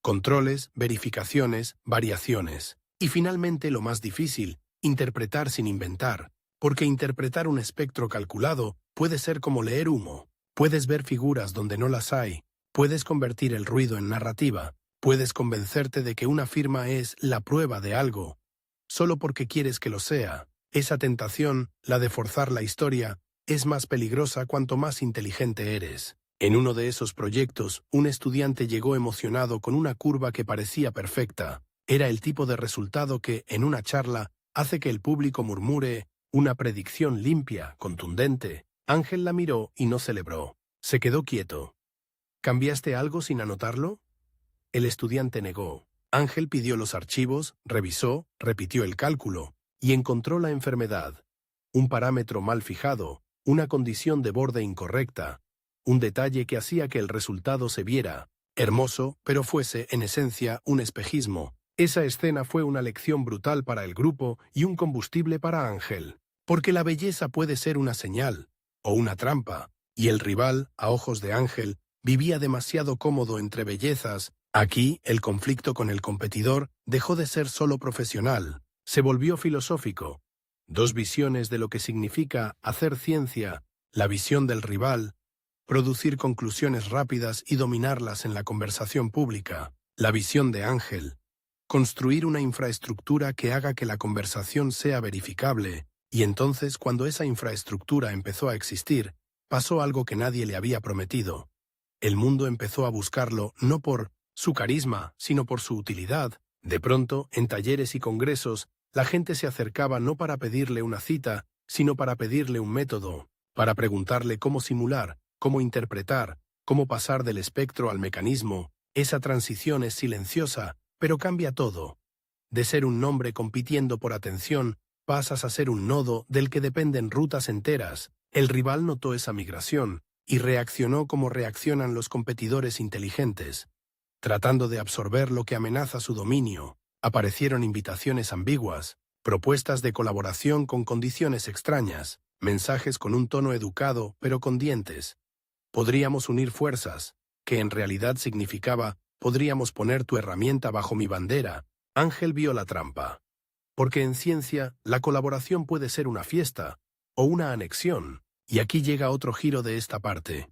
Controles, verificaciones, variaciones. Y finalmente, lo más difícil, interpretar sin inventar. Porque interpretar un espectro calculado puede ser como leer humo. Puedes ver figuras donde no las hay, puedes convertir el ruido en narrativa, puedes convencerte de que una firma es la prueba de algo, solo porque quieres que lo sea. Esa tentación, la de forzar la historia, es más peligrosa cuanto más inteligente eres. En uno de esos proyectos, un estudiante llegó emocionado con una curva que parecía perfecta. Era el tipo de resultado que, en una charla, hace que el público murmure, una predicción limpia, contundente. Ángel la miró y no celebró. Se quedó quieto. ¿Cambiaste algo sin anotarlo? El estudiante negó. Ángel pidió los archivos, revisó, repitió el cálculo, y encontró la enfermedad. Un parámetro mal fijado, una condición de borde incorrecta, un detalle que hacía que el resultado se viera hermoso, pero fuese, en esencia, un espejismo. Esa escena fue una lección brutal para el grupo y un combustible para Ángel. Porque la belleza puede ser una señal, o una trampa, y el rival, a ojos de Ángel, vivía demasiado cómodo entre bellezas. Aquí, el conflicto con el competidor dejó de ser solo profesional, se volvió filosófico. Dos visiones de lo que significa hacer ciencia, la visión del rival, producir conclusiones rápidas y dominarlas en la conversación pública, la visión de Ángel, construir una infraestructura que haga que la conversación sea verificable, y entonces cuando esa infraestructura empezó a existir, pasó algo que nadie le había prometido. El mundo empezó a buscarlo no por su carisma, sino por su utilidad. De pronto, en talleres y congresos, la gente se acercaba no para pedirle una cita, sino para pedirle un método, para preguntarle cómo simular, cómo interpretar, cómo pasar del espectro al mecanismo. Esa transición es silenciosa, pero cambia todo. De ser un nombre compitiendo por atención, pasas a ser un nodo del que dependen rutas enteras. El rival notó esa migración y reaccionó como reaccionan los competidores inteligentes. Tratando de absorber lo que amenaza su dominio, aparecieron invitaciones ambiguas, propuestas de colaboración con condiciones extrañas, mensajes con un tono educado pero con dientes. Podríamos unir fuerzas, que en realidad significaba, podríamos poner tu herramienta bajo mi bandera. Ángel vio la trampa. Porque en ciencia, la colaboración puede ser una fiesta, o una anexión, y aquí llega otro giro de esta parte.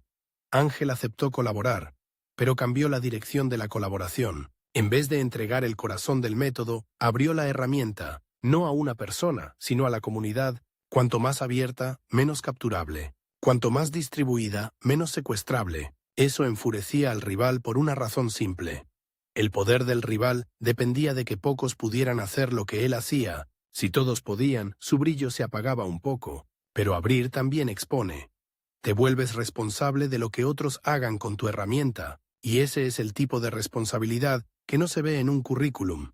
Ángel aceptó colaborar, pero cambió la dirección de la colaboración. En vez de entregar el corazón del método, abrió la herramienta, no a una persona, sino a la comunidad. Cuanto más abierta, menos capturable. Cuanto más distribuida, menos secuestrable. Eso enfurecía al rival por una razón simple. El poder del rival dependía de que pocos pudieran hacer lo que él hacía. Si todos podían, su brillo se apagaba un poco. Pero abrir también expone. Te vuelves responsable de lo que otros hagan con tu herramienta, y ese es el tipo de responsabilidad que no se ve en un currículum.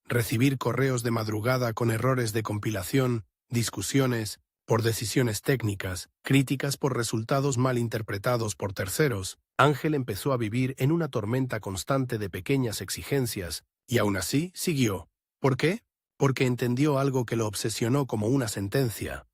Recibir correos de madrugada con errores de compilación, discusiones por decisiones técnicas, críticas por resultados mal interpretados por terceros. Ángel empezó a vivir en una tormenta constante de pequeñas exigencias, y aún así siguió. ¿Por qué? Porque entendió algo que lo obsesionó como una sentencia.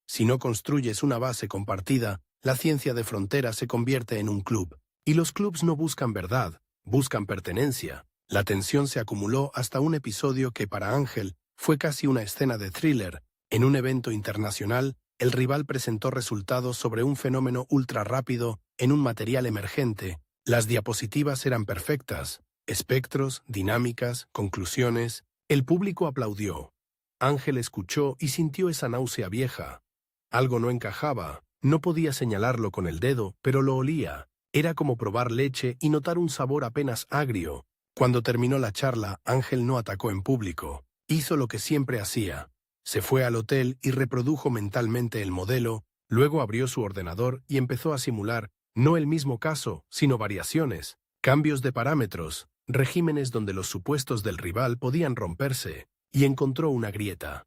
Si no construyes una base compartida, la ciencia de frontera se convierte en un club. Y los clubs no buscan verdad, buscan pertenencia. La tensión se acumuló hasta un episodio que para Ángel fue casi una escena de thriller. En un evento internacional, el rival presentó resultados sobre un fenómeno ultra rápido en un material emergente. Las diapositivas eran perfectas, espectros, dinámicas, conclusiones. El público aplaudió. Ángel escuchó y sintió esa náusea vieja. Algo no encajaba, no podía señalarlo con el dedo, pero lo olía. Era como probar leche y notar un sabor apenas agrio. Cuando terminó la charla, Ángel no atacó en público. Hizo lo que siempre hacía. Se fue al hotel y reprodujo mentalmente el modelo, luego abrió su ordenador y empezó a simular, no el mismo caso, sino variaciones, cambios de parámetros, regímenes donde los supuestos del rival podían romperse, y encontró una grieta.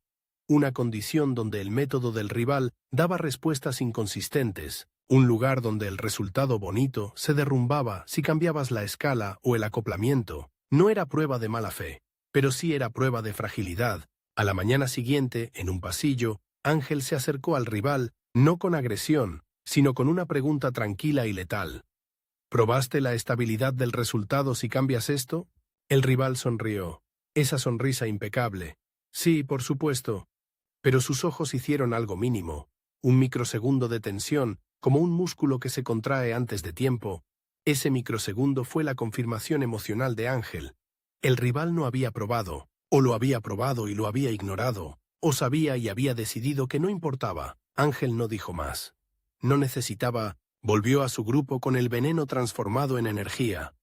Una condición donde el método del rival daba respuestas inconsistentes, un lugar donde el resultado bonito se derrumbaba si cambiabas la escala o el acoplamiento. No era prueba de mala fe, pero sí era prueba de fragilidad. A la mañana siguiente, en un pasillo, Ángel se acercó al rival, no con agresión, sino con una pregunta tranquila y letal. ¿Probaste la estabilidad del resultado si cambias esto? El rival sonrió. Esa sonrisa impecable. Sí, por supuesto. Pero sus ojos hicieron algo mínimo, un microsegundo de tensión, como un músculo que se contrae antes de tiempo. Ese microsegundo fue la confirmación emocional de Ángel. El rival no había probado, o lo había probado y lo había ignorado, o sabía y había decidido que no importaba. Ángel no dijo más. No necesitaba, volvió a su grupo con el veneno transformado en energía.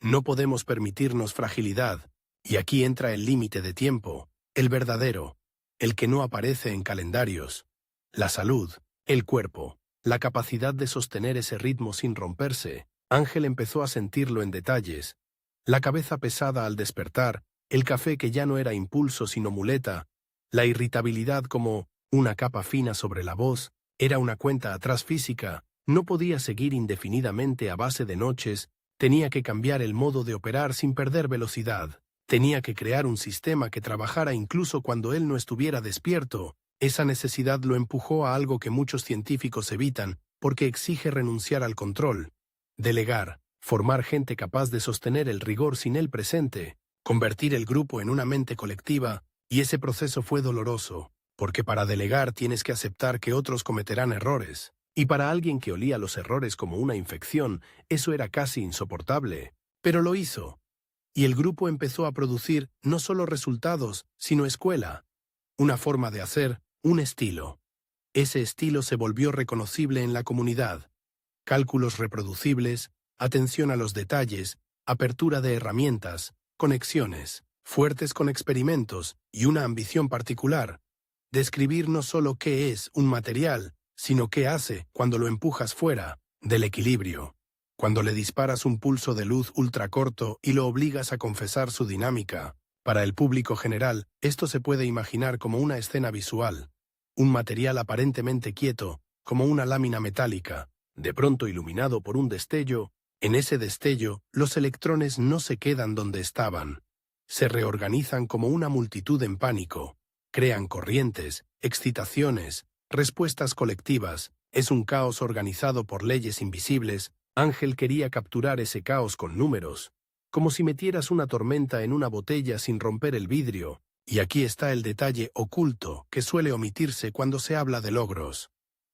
No podemos permitirnos fragilidad, y aquí entra el límite de tiempo, el verdadero, el que no aparece en calendarios. La salud, el cuerpo, la capacidad de sostener ese ritmo sin romperse. Ángel empezó a sentirlo en detalles. La cabeza pesada al despertar, el café que ya no era impulso sino muleta, la irritabilidad como una capa fina sobre la voz, era una cuenta atrás física, no podía seguir indefinidamente a base de noches, tenía que cambiar el modo de operar sin perder velocidad, tenía que crear un sistema que trabajara incluso cuando él no estuviera despierto. Esa necesidad lo empujó a algo que muchos científicos evitan, porque exige renunciar al control. Delegar, formar gente capaz de sostener el rigor sin él presente, convertir el grupo en una mente colectiva, y ese proceso fue doloroso, porque para delegar tienes que aceptar que otros cometerán errores, y para alguien que olía los errores como una infección, eso era casi insoportable. Pero lo hizo, y el grupo empezó a producir no solo resultados, sino escuela, una forma de hacer, un estilo. Ese estilo se volvió reconocible en la comunidad. Cálculos reproducibles, atención a los detalles, apertura de herramientas, conexiones, fuertes con experimentos y una ambición particular. Describir no solo qué es un material, sino qué hace cuando lo empujas fuera del equilibrio. Cuando le disparas un pulso de luz ultracorto y lo obligas a confesar su dinámica. Para el público general, esto se puede imaginar como una escena visual. Un material aparentemente quieto, como una lámina metálica, de pronto iluminado por un destello. En ese destello, los electrones no se quedan donde estaban. Se reorganizan como una multitud en pánico. Crean corrientes, excitaciones, respuestas colectivas. Es un caos organizado por leyes invisibles. Ángel quería capturar ese caos con números, como si metieras una tormenta en una botella sin romper el vidrio. Y aquí está el detalle oculto que suele omitirse cuando se habla de logros.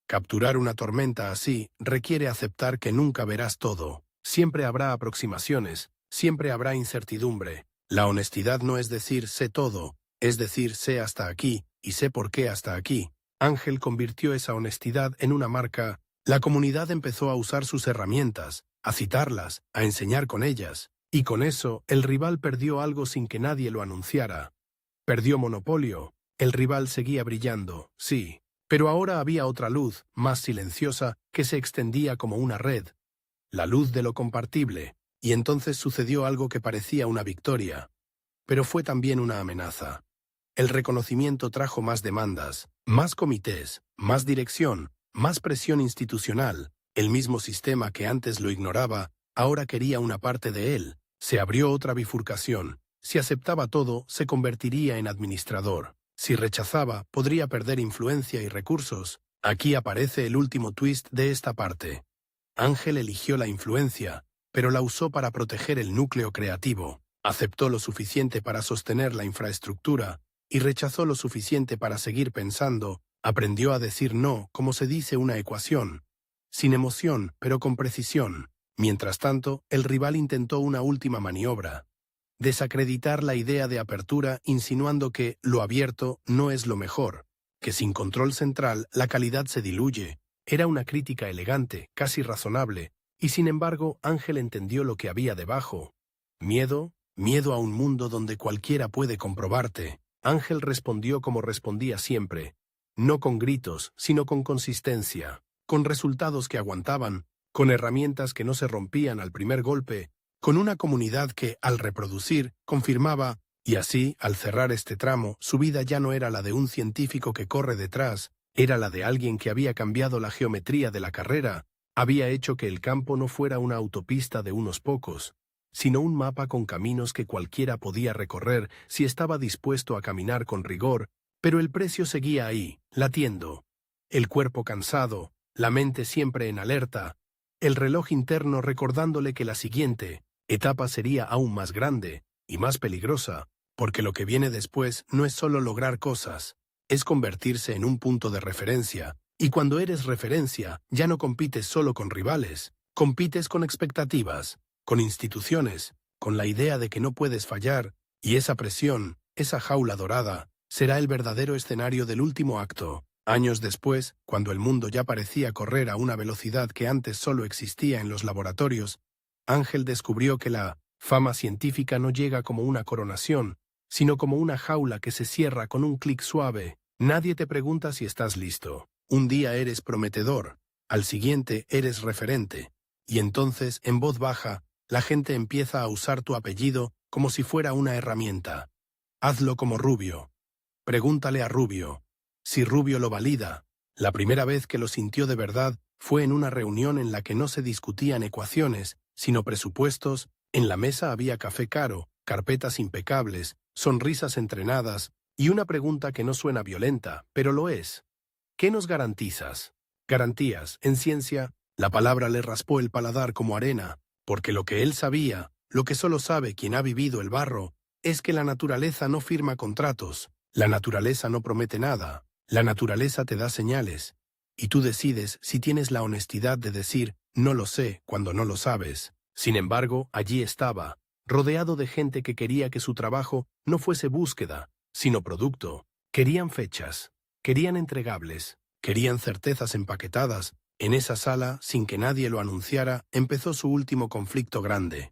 Capturar una tormenta así requiere aceptar que nunca verás todo. Siempre habrá aproximaciones, siempre habrá incertidumbre. La honestidad no es decir sé todo, es decir sé hasta aquí y sé por qué hasta aquí. Ángel convirtió esa honestidad en una marca. La comunidad empezó a usar sus herramientas, a citarlas, a enseñar con ellas. Y con eso, el rival perdió algo sin que nadie lo anunciara. Perdió monopolio. El rival seguía brillando, sí. Pero ahora había otra luz, más silenciosa, que se extendía como una red. La luz de lo compartible. Y entonces sucedió algo que parecía una victoria. Pero fue también una amenaza. El reconocimiento trajo más demandas, más comités, más dirección, más presión institucional. El mismo sistema que antes lo ignoraba, ahora quería una parte de él. Se abrió otra bifurcación. Si aceptaba todo, se convertiría en administrador. Si rechazaba, podría perder influencia y recursos. Aquí aparece el último twist de esta parte. Ángel eligió la influencia, pero la usó para proteger el núcleo creativo. Aceptó lo suficiente para sostener la infraestructura y rechazó lo suficiente para seguir pensando. Aprendió a decir no, como se dice una ecuación. Sin emoción, pero con precisión. Mientras tanto, el rival intentó una última maniobra. Desacreditar la idea de apertura insinuando que lo abierto no es lo mejor, que sin control central la calidad se diluye. Era una crítica elegante, casi razonable, y sin embargo Ángel entendió lo que había debajo. Miedo, miedo a un mundo donde cualquiera puede comprobarte. Ángel respondió como respondía siempre, no con gritos, sino con consistencia, con resultados que aguantaban, con herramientas que no se rompían al primer golpe, con una comunidad que, al reproducir, confirmaba, y así, al cerrar este tramo, su vida ya no era la de un científico que corre detrás, era la de alguien que había cambiado la geometría de la carrera, había hecho que el campo no fuera una autopista de unos pocos, sino un mapa con caminos que cualquiera podía recorrer si estaba dispuesto a caminar con rigor, pero el precio seguía ahí, latiendo. El cuerpo cansado, la mente siempre en alerta, el reloj interno recordándole que la siguiente etapa sería aún más grande y más peligrosa, porque lo que viene después no es solo lograr cosas, es convertirse en un punto de referencia, y cuando eres referencia, ya no compites solo con rivales, compites con expectativas, con instituciones, con la idea de que no puedes fallar, y esa presión, esa jaula dorada, será el verdadero escenario del último acto. Años después, cuando el mundo ya parecía correr a una velocidad que antes solo existía en los laboratorios, Ángel descubrió que la fama científica no llega como una coronación, sino como una jaula que se cierra con un clic suave. Nadie te pregunta si estás listo. Un día eres prometedor, al siguiente eres referente, y entonces, en voz baja, la gente empieza a usar tu apellido como si fuera una herramienta. Hazlo como Rubio. Pregúntale a Rubio. Si Rubio lo valida. La primera vez que lo sintió de verdad fue en una reunión en la que no se discutían ecuaciones, sino presupuestos. En la mesa había café caro, carpetas impecables, sonrisas entrenadas, y una pregunta que no suena violenta, pero lo es. ¿Qué nos garantizas? Garantías, en ciencia, la palabra le raspó el paladar como arena, porque lo que él sabía, lo que solo sabe quien ha vivido el barro, es que la naturaleza no firma contratos, la naturaleza no promete nada, la naturaleza te da señales, y tú decides si tienes la honestidad de decir, no lo sé, cuando no lo sabes. Sin embargo, allí estaba, rodeado de gente que quería que su trabajo no fuese búsqueda, sino producto. Querían fechas, querían entregables, querían certezas empaquetadas. En esa sala, sin que nadie lo anunciara, empezó su último conflicto grande.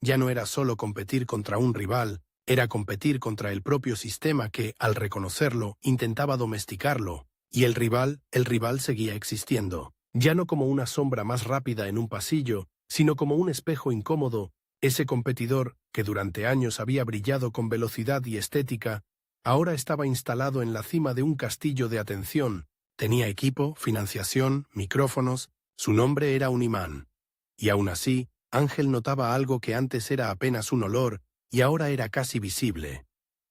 Ya no era solo competir contra un rival, era competir contra el propio sistema que, al reconocerlo, intentaba domesticarlo. Y el rival seguía existiendo, ya no como una sombra más rápida en un pasillo, sino como un espejo incómodo. Ese competidor, que durante años había brillado con velocidad y estética, ahora estaba instalado en la cima de un castillo de atención. Tenía equipo, financiación, micrófonos, su nombre era un imán. Y aún así, Ángel notaba algo que antes era apenas un olor, y ahora era casi visible.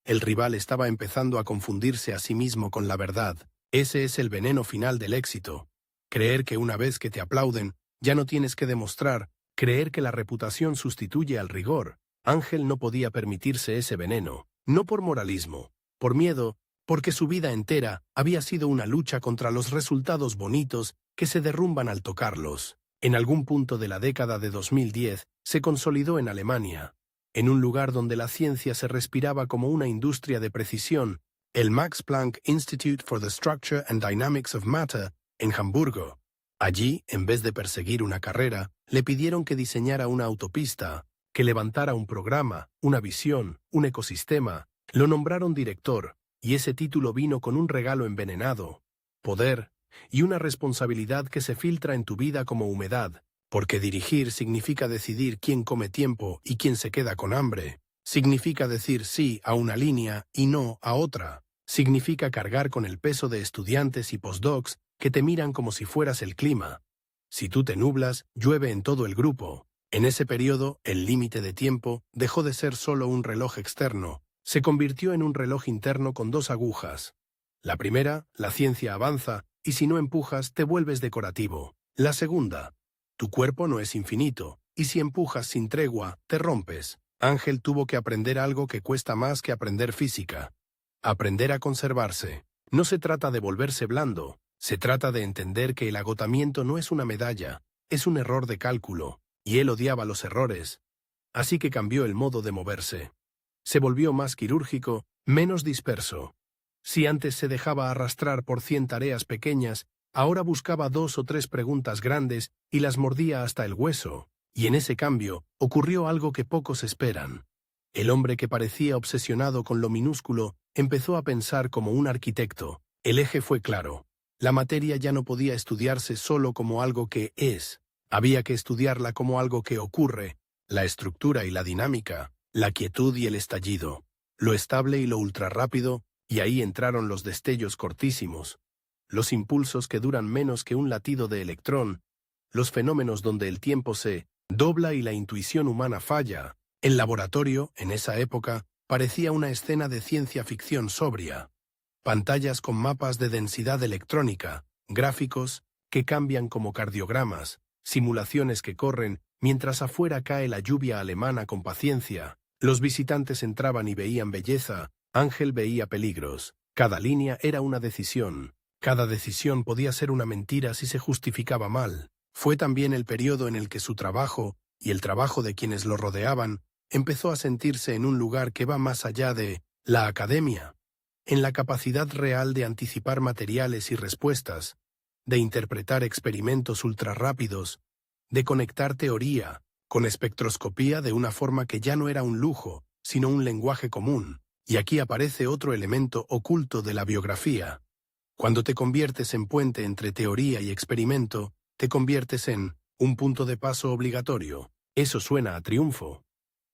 El rival estaba empezando a confundirse a sí mismo con la verdad. Ese es el veneno final del éxito. Creer que una vez que te aplauden, ya no tienes que demostrar, creer que la reputación sustituye al rigor. Ángel no podía permitirse ese veneno, no por moralismo, por miedo, porque su vida entera había sido una lucha contra los resultados bonitos que se derrumban al tocarlos. En algún punto de la década de 2010 se consolidó en Alemania, en un lugar donde la ciencia se respiraba como una industria de precisión, el Max Planck Institute for the Structure and Dynamics of Matter, en Hamburgo. Allí, en vez de perseguir una carrera, le pidieron que diseñara una autopista, que levantara un programa, una visión, un ecosistema. Lo nombraron director, y ese título vino con un regalo envenenado, poder, y una responsabilidad que se filtra en tu vida como humedad, porque dirigir significa decidir quién come tiempo y quién se queda con hambre. Significa decir sí a una línea y no a otra. Significa cargar con el peso de estudiantes y postdocs que te miran como si fueras el clima. Si tú te nublas, llueve en todo el grupo. En ese periodo, el límite de tiempo dejó de ser solo un reloj externo, se convirtió en un reloj interno con dos agujas. La primera, la ciencia avanza, y si no empujas, te vuelves decorativo. La segunda, tu cuerpo no es infinito, y si empujas sin tregua, te rompes. Ángel tuvo que aprender algo que cuesta más que aprender física. Aprender a conservarse. No se trata de volverse blando, se trata de entender que el agotamiento no es una medalla, es un error de cálculo, y él odiaba los errores. Así que cambió el modo de moverse. Se volvió más quirúrgico, menos disperso. Si antes se dejaba arrastrar por 100 tareas pequeñas, ahora buscaba 2 o 3 preguntas grandes y las mordía hasta el hueso. Y en ese cambio ocurrió algo que pocos esperan. El hombre que parecía obsesionado con lo minúsculo empezó a pensar como un arquitecto. El eje fue claro. La materia ya no podía estudiarse solo como algo que es. Había que estudiarla como algo que ocurre. La estructura y la dinámica, la quietud y el estallido, lo estable y lo ultrarrápido, y ahí entraron los destellos cortísimos, los impulsos que duran menos que un latido de electrón, los fenómenos donde el tiempo se dobla y la intuición humana falla. El laboratorio, en esa época, parecía una escena de ciencia ficción sobria. Pantallas con mapas de densidad electrónica, gráficos que cambian como cardiogramas, simulaciones que corren mientras afuera cae la lluvia alemana con paciencia. Los visitantes entraban y veían belleza, Ángel veía peligros. Cada línea era una decisión. Cada decisión podía ser una mentira si se justificaba mal. Fue también el periodo en el que su trabajo, y el trabajo de quienes lo rodeaban, empezó a sentirse en un lugar que va más allá de la academia, en la capacidad real de anticipar materiales y respuestas, de interpretar experimentos ultrarrápidos, de conectar teoría con espectroscopía de una forma que ya no era un lujo, sino un lenguaje común. Y aquí aparece otro elemento oculto de la biografía. Cuando te conviertes en puente entre teoría y experimento, te conviertes en un punto de paso obligatorio. Eso suena a triunfo.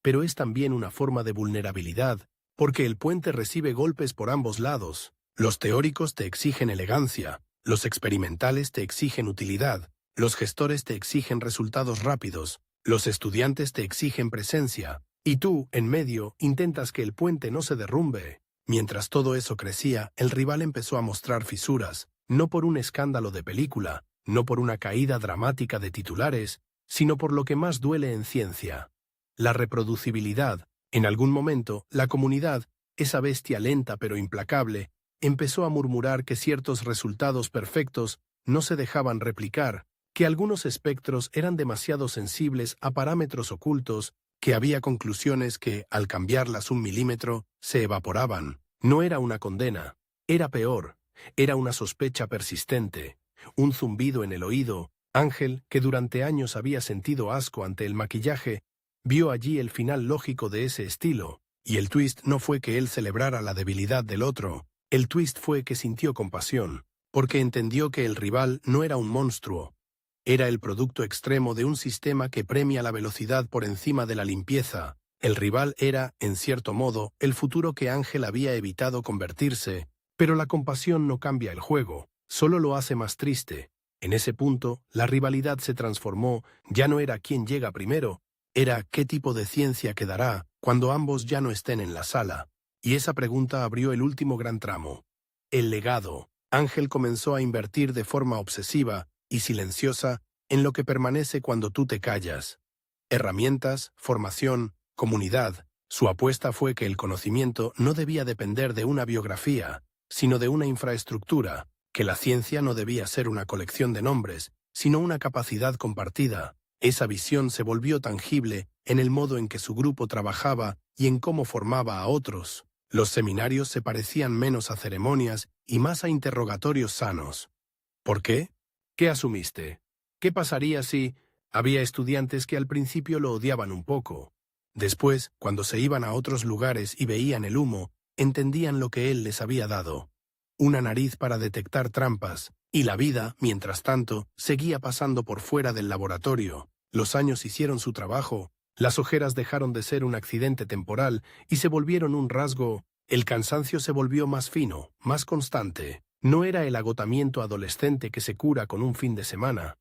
Pero es también una forma de vulnerabilidad, porque el puente recibe golpes por ambos lados. Los teóricos te exigen elegancia, los experimentales te exigen utilidad, los gestores te exigen resultados rápidos, los estudiantes te exigen presencia, y tú, en medio, intentas que el puente no se derrumbe. Mientras todo eso crecía, el rival empezó a mostrar fisuras, no por un escándalo de película, no por una caída dramática de titulares, sino por lo que más duele en ciencia: la reproducibilidad. En algún momento, la comunidad, esa bestia lenta pero implacable, empezó a murmurar que ciertos resultados perfectos no se dejaban replicar, que algunos espectros eran demasiado sensibles a parámetros ocultos, que había conclusiones que, al cambiarlas un milímetro, se evaporaban. No era una condena, era peor, era una sospecha persistente, un zumbido en el oído. Ángel, que durante años había sentido asco ante el maquillaje, vio allí el final lógico de ese estilo, y el twist no fue que él celebrara la debilidad del otro, el twist fue que sintió compasión, porque entendió que el rival no era un monstruo, era el producto extremo de un sistema que premia la velocidad por encima de la limpieza. El rival era, en cierto modo, el futuro que Ángel había evitado convertirse, pero la compasión no cambia el juego, solo lo hace más triste. En ese punto, la rivalidad se transformó, ya no era quién llega primero, era qué tipo de ciencia quedará cuando ambos ya no estén en la sala. Y esa pregunta abrió el último gran tramo. El legado. Ángel comenzó a invertir de forma obsesiva y silenciosa en lo que permanece cuando tú te callas. Herramientas, formación, comunidad. Su apuesta fue que el conocimiento no debía depender de una biografía, sino de una infraestructura, que la ciencia no debía ser una colección de nombres, sino una capacidad compartida. Esa visión se volvió tangible en el modo en que su grupo trabajaba y en cómo formaba a otros. Los seminarios se parecían menos a ceremonias y más a interrogatorios sanos. ¿Por qué? ¿Qué asumiste? ¿Qué pasaría si...? Había estudiantes que al principio lo odiaban un poco. Después, cuando se iban a otros lugares y veían el humo, entendían lo que él les había dado. Una nariz para detectar trampas, y la vida, mientras tanto, seguía pasando por fuera del laboratorio. Los años hicieron su trabajo, las ojeras dejaron de ser un accidente temporal y se volvieron un rasgo. El cansancio se volvió más fino, más constante. No era el agotamiento adolescente que se cura con un fin de semana.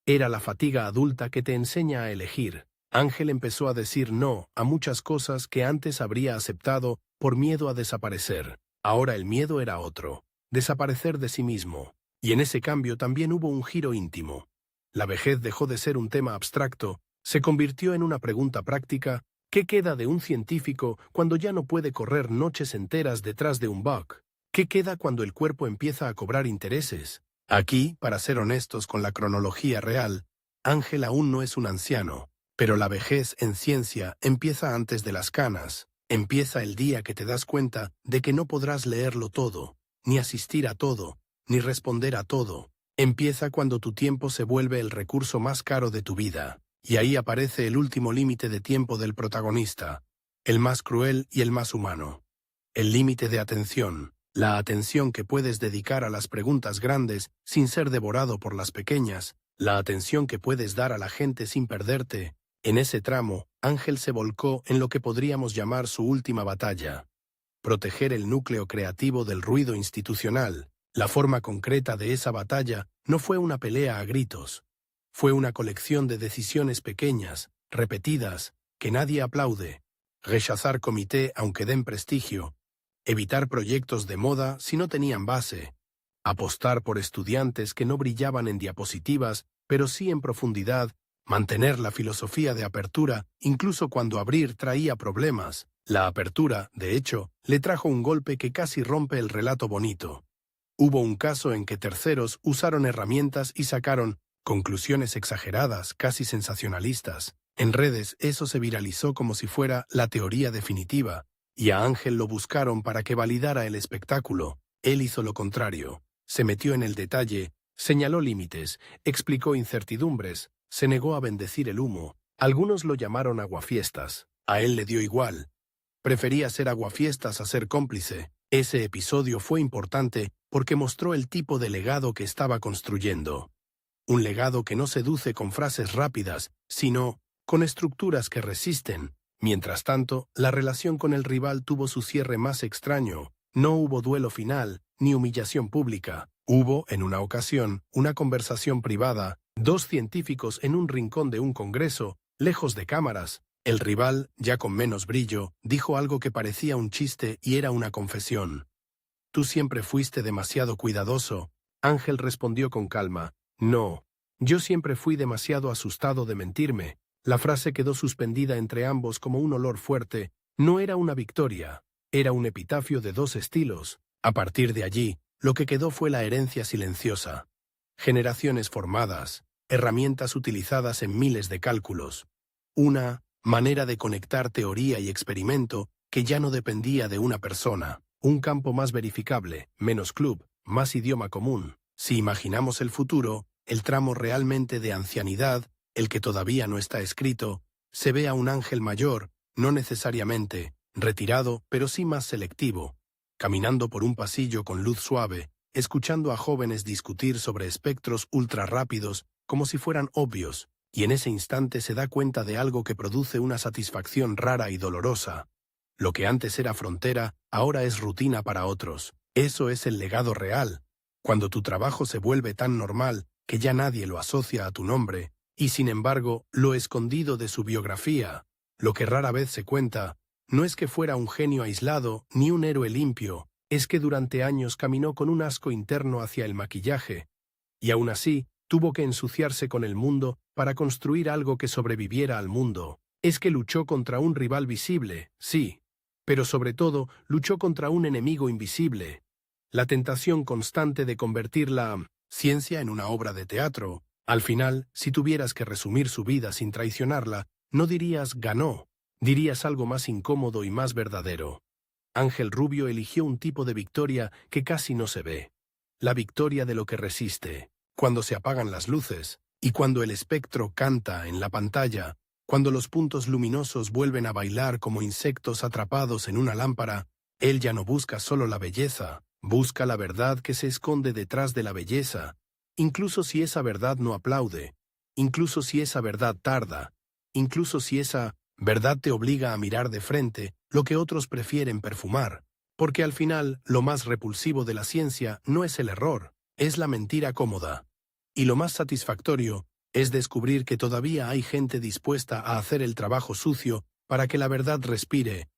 Era la fatiga adulta que te enseña a elegir. Ángel empezó a decir no a muchas cosas que antes habría aceptado por miedo a desaparecer. Ahora el miedo era otro, desaparecer de sí mismo. Y en ese cambio también hubo un giro íntimo. La vejez dejó de ser un tema abstracto, se convirtió en una pregunta práctica. ¿Qué queda de un científico cuando ya no puede correr noches enteras detrás de un bug? ¿Qué queda cuando el cuerpo empieza a cobrar intereses? Aquí, para ser honestos con la cronología real, Ángel aún no es un anciano, pero la vejez en ciencia empieza antes de las canas. Empieza el día que te das cuenta de que no podrás leerlo todo, ni asistir a todo, ni responder a todo. Empieza cuando tu tiempo se vuelve el recurso más caro de tu vida, y ahí aparece el último límite de tiempo del protagonista, el más cruel y el más humano. El límite de atención. La atención que puedes dedicar a las preguntas grandes sin ser devorado por las pequeñas, la atención que puedes dar a la gente sin perderte. En ese tramo, Ángel se volcó en lo que podríamos llamar su última batalla. Proteger el núcleo creativo del ruido institucional. La forma concreta de esa batalla no fue una pelea a gritos. Fue una colección de decisiones pequeñas, repetidas, que nadie aplaude. Rechazar comité aunque den prestigio. Evitar proyectos de moda si no tenían base. Apostar por estudiantes que no brillaban en diapositivas, pero sí en profundidad. Mantener la filosofía de apertura, incluso cuando abrir traía problemas. La apertura, de hecho, le trajo un golpe que casi rompe el relato bonito. Hubo un caso en que terceros usaron herramientas y sacaron conclusiones exageradas, casi sensacionalistas. En redes eso se viralizó como si fuera la teoría definitiva, y a Ángel lo buscaron para que validara el espectáculo. Él hizo lo contrario. Se metió en el detalle, señaló límites, explicó incertidumbres, se negó a bendecir el humo. Algunos lo llamaron aguafiestas. A él le dio igual. Prefería ser aguafiestas a ser cómplice. Ese episodio fue importante porque mostró el tipo de legado que estaba construyendo. Un legado que no seduce con frases rápidas, sino con estructuras que resisten. Mientras tanto, la relación con el rival tuvo su cierre más extraño. No hubo duelo final, ni humillación pública. Hubo, en una ocasión, una conversación privada, dos científicos en un rincón de un congreso, lejos de cámaras. El rival, ya con menos brillo, dijo algo que parecía un chiste y era una confesión. «Tú siempre fuiste demasiado cuidadoso». Ángel respondió con calma. «No, yo siempre fui demasiado asustado de mentirme». La frase quedó suspendida entre ambos como un olor fuerte. No era una victoria, era un epitafio de dos estilos. A partir de allí, lo que quedó fue la herencia silenciosa. Generaciones formadas, herramientas utilizadas en miles de cálculos. Una manera de conectar teoría y experimento que ya no dependía de una persona. Un campo más verificable, menos club, más idioma común. Si imaginamos el futuro, el tramo realmente de ancianidad, el que todavía no está escrito, se ve a un ángel mayor, no necesariamente, retirado, pero sí más selectivo, caminando por un pasillo con luz suave, escuchando a jóvenes discutir sobre espectros ultrarrápidos como si fueran obvios, y en ese instante se da cuenta de algo que produce una satisfacción rara y dolorosa. Lo que antes era frontera, ahora es rutina para otros. Eso es el legado real. Cuando tu trabajo se vuelve tan normal que ya nadie lo asocia a tu nombre, y sin embargo, lo escondido de su biografía, lo que rara vez se cuenta, no es que fuera un genio aislado ni un héroe limpio, es que durante años caminó con un asco interno hacia el maquillaje, y aún así tuvo que ensuciarse con el mundo para construir algo que sobreviviera al mundo. Es que luchó contra un rival visible, sí, pero sobre todo luchó contra un enemigo invisible. La tentación constante de convertir la ciencia en una obra de teatro. Al final, si tuvieras que resumir su vida sin traicionarla, no dirías ganó, dirías algo más incómodo y más verdadero. Ángel Rubio eligió un tipo de victoria que casi no se ve. La victoria de lo que resiste. Cuando se apagan las luces, y cuando el espectro canta en la pantalla, cuando los puntos luminosos vuelven a bailar como insectos atrapados en una lámpara, él ya no busca solo la belleza, busca la verdad que se esconde detrás de la belleza. Incluso si esa verdad no aplaude, incluso si esa verdad tarda, incluso si esa verdad te obliga a mirar de frente lo que otros prefieren perfumar, porque al final lo más repulsivo de la ciencia no es el error, es la mentira cómoda. Y lo más satisfactorio es descubrir que todavía hay gente dispuesta a hacer el trabajo sucio para que la verdad respire,